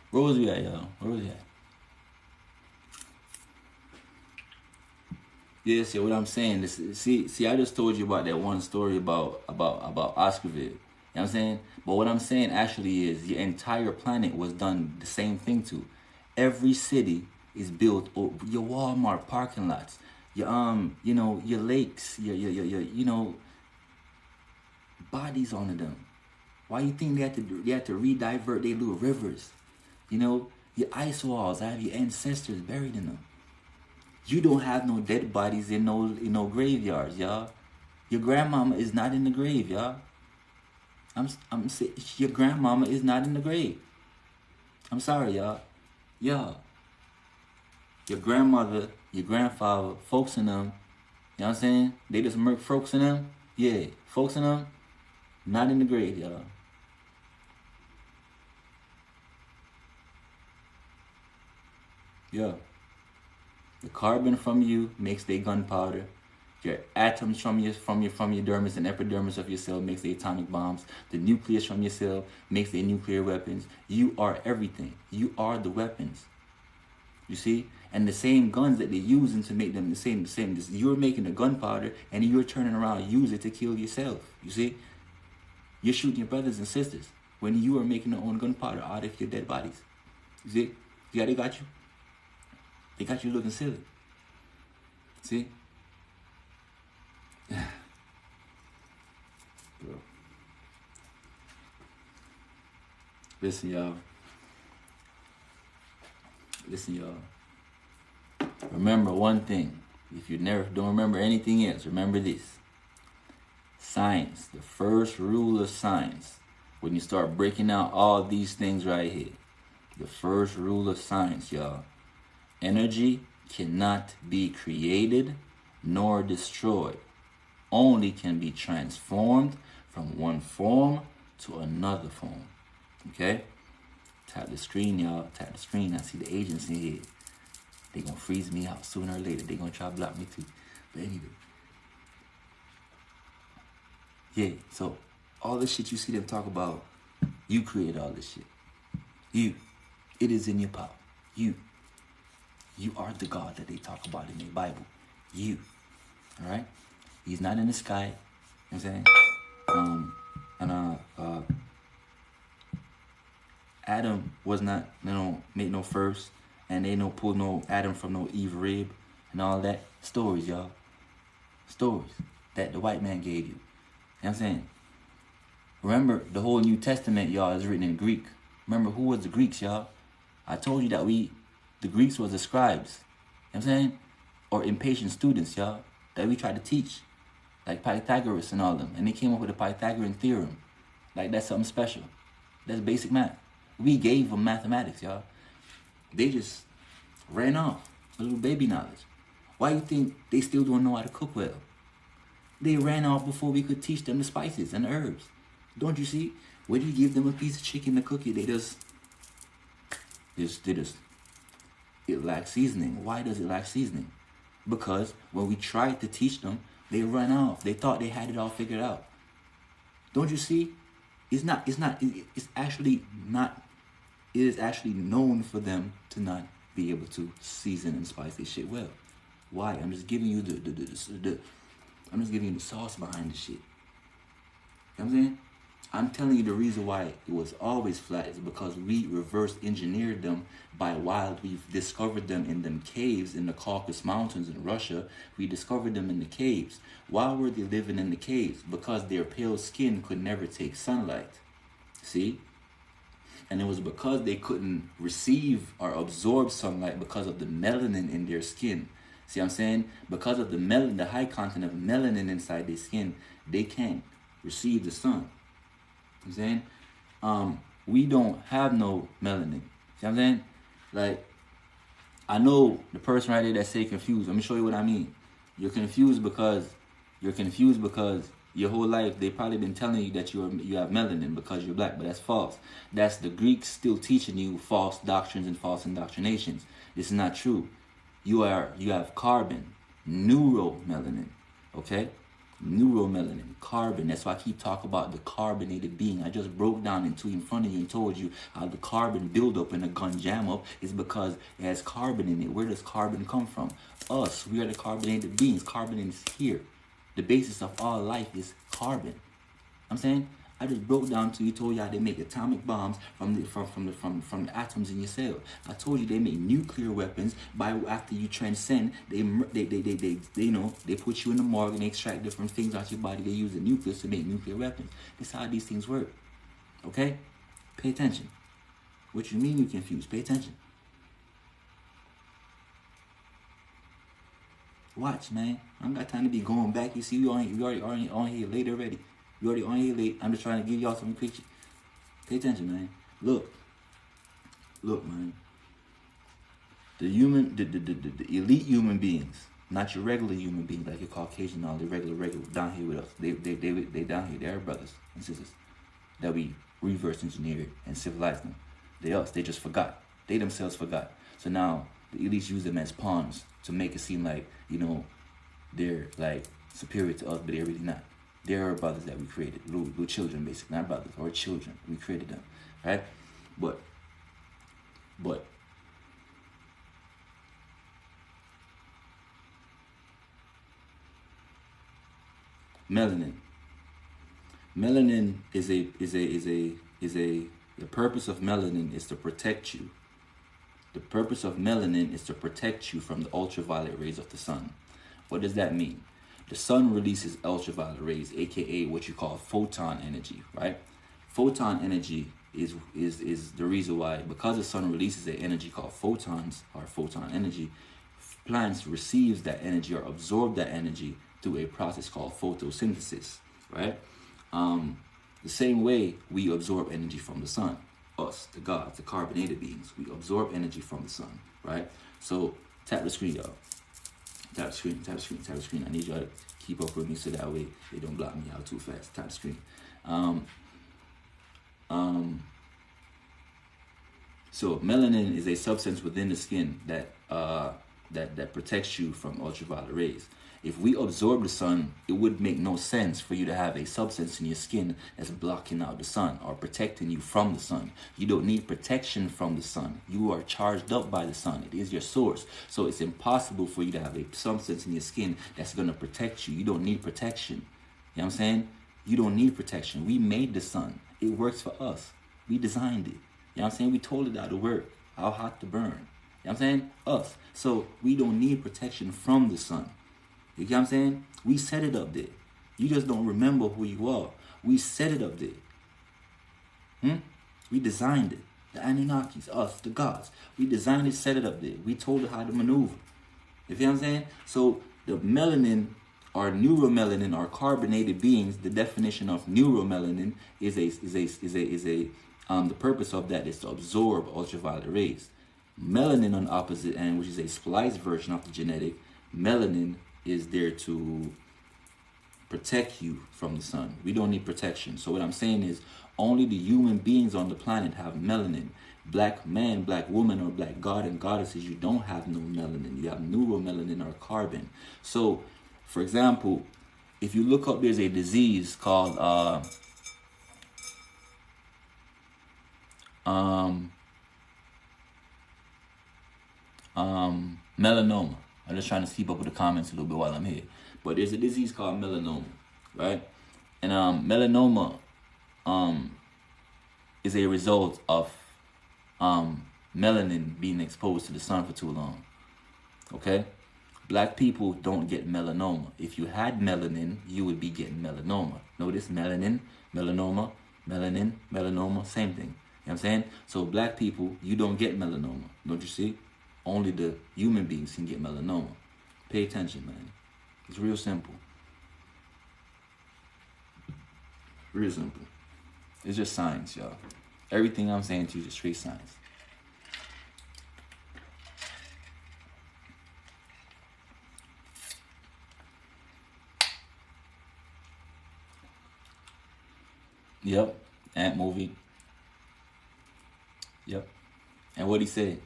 Where was we at, y'all? Where was we at? Yeah, see what I'm saying. See, I just told you about that one story about Oscarville. You know what I'm saying? But what I'm saying actually is your entire planet was done the same thing to. Every city is built, or your Walmart parking lots, your you know, your lakes, your you know, bodies on them. Why you think they had to re-divert their little rivers? You know, your ice walls have your ancestors buried in them. You don't have no dead bodies in no graveyards, y'all. Your grandmama is not in the grave, y'all. I'm saying your grandmama is not in the grave. I'm sorry, y'all. Y'all. Your grandmother, your grandfather, folks in them, you know what I'm saying? They just murk folks in them. Yeah, folks in them, not in the grave, y'all. Yeah. The carbon from you makes the gunpowder. Your atoms from your dermis and epidermis of your cell makes the atomic bombs. The nucleus from your cell makes the nuclear weapons. You are everything. You are the weapons. You see? And the same guns that they're using to make them the same. You're making the gunpowder and you're turning around and use it to kill yourself. You see? You're shooting your brothers and sisters when you are making their own gunpowder out of your dead bodies. You see? Yeah, they got you. They got you looking silly. See? Bro. Listen, y'all. Remember one thing. If you don't remember anything else, remember this. Science, the first rule of science, when you start breaking out all these things right here, the first rule of science, y'all. Energy cannot be created nor destroyed. Only can be transformed from one form to another form. Okay? Tap the screen, y'all. Tap the screen. I see the agents in here. They gonna freeze me out sooner or later. They gonna try to block me too. But anyway. Yeah, so all this shit you see them talk about, you create all this shit. You. It is in your power. You. You are the God that they talk about in the Bible. You. Alright? He's not in the sky. You know what I'm saying? Adam was not, made no first. And they no pull no Adam from no Eve rib. And all that. Stories, y'all. Stories that the white man gave you. You know what I'm saying? Remember, the whole New Testament, y'all, is written in Greek. Remember, who was the Greeks, y'all? I told you that the Greeks was the scribes. You know what I'm saying? Or impatient students, y'all, that we tried to teach. Like Pythagoras and all them. And they came up with the Pythagorean theorem. Like, that's something special. That's basic math. We gave them mathematics, y'all. They just ran off. A little baby knowledge. Why you think they still don't know how to cook well? They ran off before we could teach them the spices and the herbs. Don't you see? When you give them a piece of chicken to cook it, it lacks seasoning. Why does it lack seasoning? Because when we tried to teach them, they ran off. They thought they had it all figured out. Don't you see? It is actually known for them to not be able to season and spice this shit well. Why? I'm just giving you I'm just giving you the sauce behind the shit. You know what I'm saying? I'm telling you the reason why it was always flat is because we reverse engineered them while we've discovered them in them caves in the Caucasus Mountains in Russia. We discovered them in the caves. Why were they living in the caves? Because their pale skin could never take sunlight. See? And it was because they couldn't receive or absorb sunlight because of the melanin in their skin. See what I'm saying? Because of the high content of melanin inside their skin, they can't receive the sun. You know what I'm saying? We don't have no melanin. See what I'm saying? Like, I know the person right there that say confused. Let me show you what I mean. You're confused because your whole life they probably been telling you that you have melanin because you're black, but that's false. That's the Greeks still teaching you false doctrines and false indoctrinations. This is not true. You have carbon, neuromelanin, okay? Neuromelanin, carbon. That's why I keep talking about the carbonated being. I just broke down into in front of you and told you how the carbon buildup and the gun jam up is because it has carbon in it. Where does carbon come from? Us. We are the carbonated beings. Carbon is here. The basis of all life is carbon. I'm saying I just broke down to you, told you how they make atomic bombs from the atoms in your cell. I told you they make nuclear weapons after you transcend. They put you in the morgue and they extract different things out your body. They use the nucleus to make nuclear weapons. This is how these things work. Okay? Pay attention. What you mean you confused? Pay attention. Watch, man. I don't got time to be going back. You see, we already on here late already. We already on here late. I'm just trying to give y'all some picture. Pay attention, man. Look, man. The elite human beings, not your regular human beings like your Caucasian, all the regular down here with us. They down here. They're brothers and sisters that we reverse engineered and civilized them. They us. They just forgot. They themselves forgot. So now the elites use them as pawns to make it seem like, you know, they're like superior to us, but they're really not. They're our brothers that we created, little children, basically, not brothers, or children. We created them, right? But melanin is the purpose of melanin is to protect you. The purpose of melanin is to protect you from the ultraviolet rays of the sun. What does that mean? The sun releases ultraviolet rays, aka what you call photon energy, right? Photon energy is the reason why, because the sun releases an energy called photons, or photon energy, plants receives that energy or absorb that energy through a process called photosynthesis, right? The same way we absorb energy from the sun, us, the gods, the carbonated beings, we absorb energy from the sun, right? So tap the screen, y'all. Tap the screen, tap the screen, tap the screen. I need y'all to keep up with me so that way they don't block me out too fast. Tap the screen. So melanin is a substance within the skin that protects you from ultraviolet rays. If we absorb the sun, it would make no sense for you to have a substance in your skin that's blocking out the sun or protecting you from the sun. You don't need protection from the sun. You are charged up by the sun. It is your source. So it's impossible for you to have a substance in your skin that's going to protect you. You don't need protection. You know what I'm saying? You don't need protection. We made the sun. It works for us. We designed it. You know what I'm saying? We told it how to work, how hot to burn. You know what I'm saying? Us. So we don't need protection from the sun. You get what I'm saying? We set it up there. You just don't remember who you are. We set it up there. We designed it. The Anunnakis, us, the gods. We designed it, set it up there. We told it how to maneuver. You feel what I'm saying? So the melanin or neuromelanin or carbonated beings, the definition of neuromelanin is the purpose of that is to absorb ultraviolet rays. Melanin on the opposite end, which is a spliced version of the genetic, melanin is there to protect you from the sun. We don't need protection. So what I'm saying is only the human beings on the planet have melanin. Black man, black woman, or black god and goddesses, you don't have no melanin. You have neuromelanin or carbon. So, for example, if you look up, there's a disease called melanoma. I'm just trying to keep up with the comments a little bit while I'm here. But there's a disease called melanoma, right? And melanoma is a result of melanin being exposed to the sun for too long. Okay? Black people don't get melanoma. If you had melanin, you would be getting melanoma. Notice melanin, melanoma, melanin, melanoma, same thing. You know what I'm saying? So black people, you don't get melanoma. Don't you see? Only the human beings can get melanoma. Pay attention, man. It's real simple. Real simple. It's just science, y'all. Everything I'm saying to you is straight science. Yep. Ant movie. Yep. And what he said.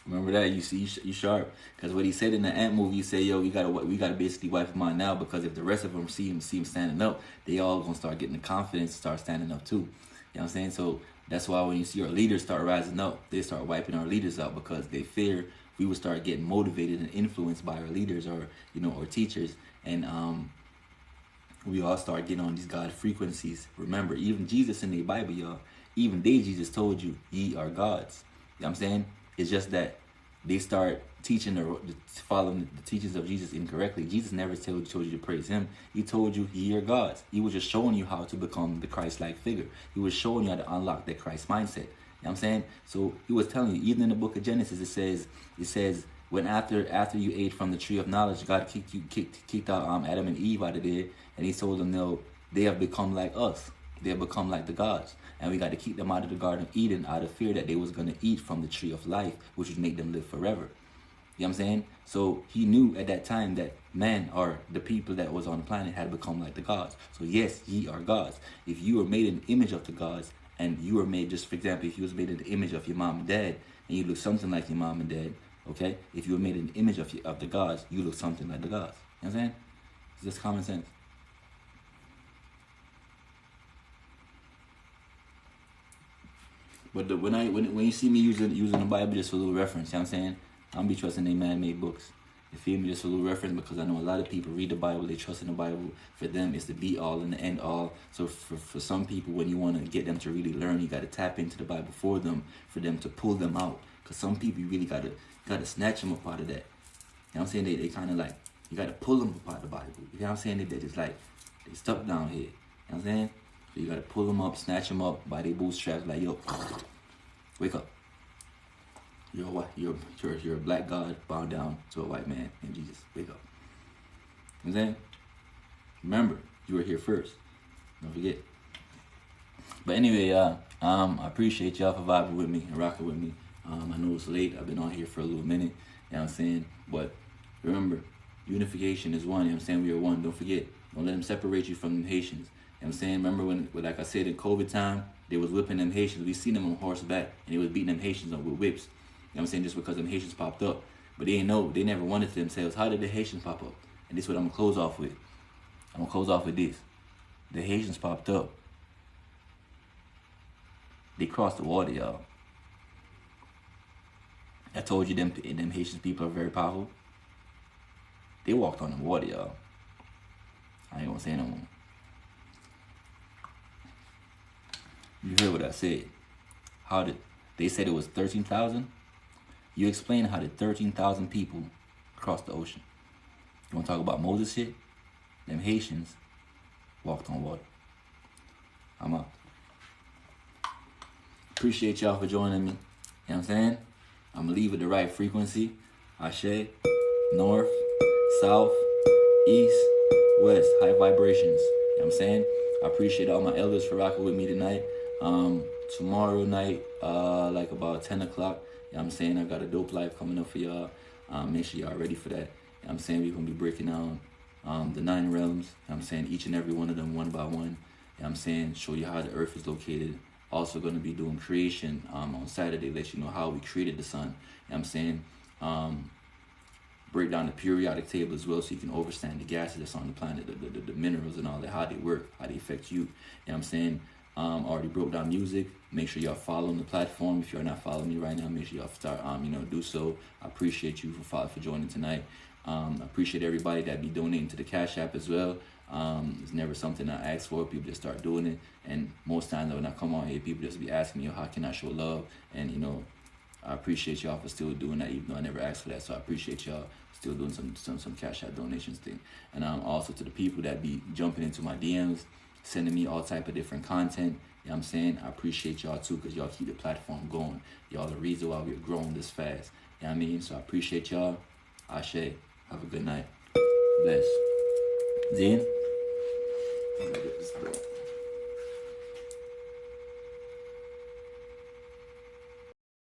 Remember that? You see, you sharp. Because what he said in the Ant movie, he said, yo, we gotta basically wipe him out now, because if the rest of them see him standing up, they all gonna start getting the confidence to start standing up too. You know what I'm saying? So that's why when you see our leaders start rising up, they start wiping our leaders out, because they fear we will start getting motivated and influenced by our leaders or, you know, or teachers. And we all start getting on these God frequencies. Remember, even Jesus in the Bible, y'all, even Jesus told you, ye are gods. You know what I'm saying? It's just that they start following the teachings of Jesus incorrectly. Jesus never told you to praise him. He told you ye are gods. He was just showing you how to become the Christ-like figure. He was showing you how to unlock that Christ mindset. You know what I'm saying? So he was telling you, even in the book of Genesis, it says when after you ate from the tree of knowledge, God kicked out Adam and Eve out of there, and he told them, no, they have become like us. They have become like the gods. And we got to keep them out of the Garden of Eden out of fear that they was going to eat from the tree of life, which would make them live forever. You know what I'm saying? So he knew at that time that man, or the people that was on the planet, had become like the gods. So yes, ye are gods. If you were made in the image of the gods, and you were made, just for example, if you was made in the image of your mom and dad, and you look something like your mom and dad, okay? If you were made in the image of the gods, you look something like the gods. You know what I'm saying? It's just common sense. But when you see me using the Bible just for a little reference, you know what I'm saying? I don't be trusting they man-made books. You feel me? Just a little reference, because I know a lot of people read the Bible, they trust in the Bible. For them, it's the be-all and the end-all. So for some people, when you want to get them to really learn, you got to tap into the Bible for them to pull them out. Because some people, you really got to snatch them up out of that. You know what I'm saying? They kind of like, you got to pull them up out of the Bible. You know what I'm saying? They just like, they stuck down here. You know what I'm saying? So you got to pull them up, snatch them up by their bootstraps, like, yo, wake up. You're what? You're a black God bound down to a white man named Jesus. Wake up. You know what I'm saying? Remember, you were here first. Don't forget. But anyway, I appreciate y'all for vibing with me and rocking with me. I know it's late. I've been on here for a little minute. You know what I'm saying? But remember, unification is one. You know what I'm saying? We are one. Don't forget. Don't let them separate you from them Haitians. You know what I'm saying? Remember when, like I said, in COVID time, they was whipping them Haitians. We seen them on horseback, and they was beating them Haitians up with whips. You know what I'm saying? Just because them Haitians popped up. But they didn't know. They never wondered to themselves, how did the Haitians pop up? And this is what I'm going to close off with. I'm going to close off with this. The Haitians popped up. They crossed the water, y'all. I told you them Haitian people are very powerful. They walked on the water, y'all. I ain't going to say no more. You heard what I said. They said it was 13,000? You explain how did 13,000 people cross the ocean. You want to talk about Moses shit? Them Haitians walked on water. I'm out. Appreciate y'all for joining me. You know what I'm saying? I'm going to leave with the right frequency. Ashe, north, south, east, west, high vibrations. You know what I'm saying? I appreciate all my elders for rocking with me tonight. Tomorrow night, like about 10 o'clock, you know what I'm saying, I got a dope life coming up for y'all. Make sure y'all ready for that. You know what I'm saying? We're going to be breaking down the 9 realms. You know what I'm saying? Each and every one of them, one by one. You know what I'm saying? Show you how the earth is located. Also going to be doing creation on Saturday. Let you know how we created the sun. You know what I'm saying? Break down the periodic table as well, so you can understand the gases that's on the planet, the minerals and all that, how they work, how they affect you. You know what I'm saying? Already broke down music. Make sure y'all following the platform. If you're not following me right now, make sure y'all start do so. I appreciate you for joining tonight. I appreciate everybody that be donating to the Cash App as well. It's never something I ask for. People just start doing it, and most times when I come on here, people just be asking me, how can I show love? And I appreciate y'all for still doing that, even though I never asked for that. So I appreciate y'all still doing some Cash App donations thing. And also to the people that be jumping into my DMs, sending me all type of different content. You know what I'm saying? I appreciate y'all too, because y'all keep the platform going. Y'all the reason why we're growing this fast. You know what I mean? So I appreciate y'all. Ashe. Have a good night. Bless. Zen.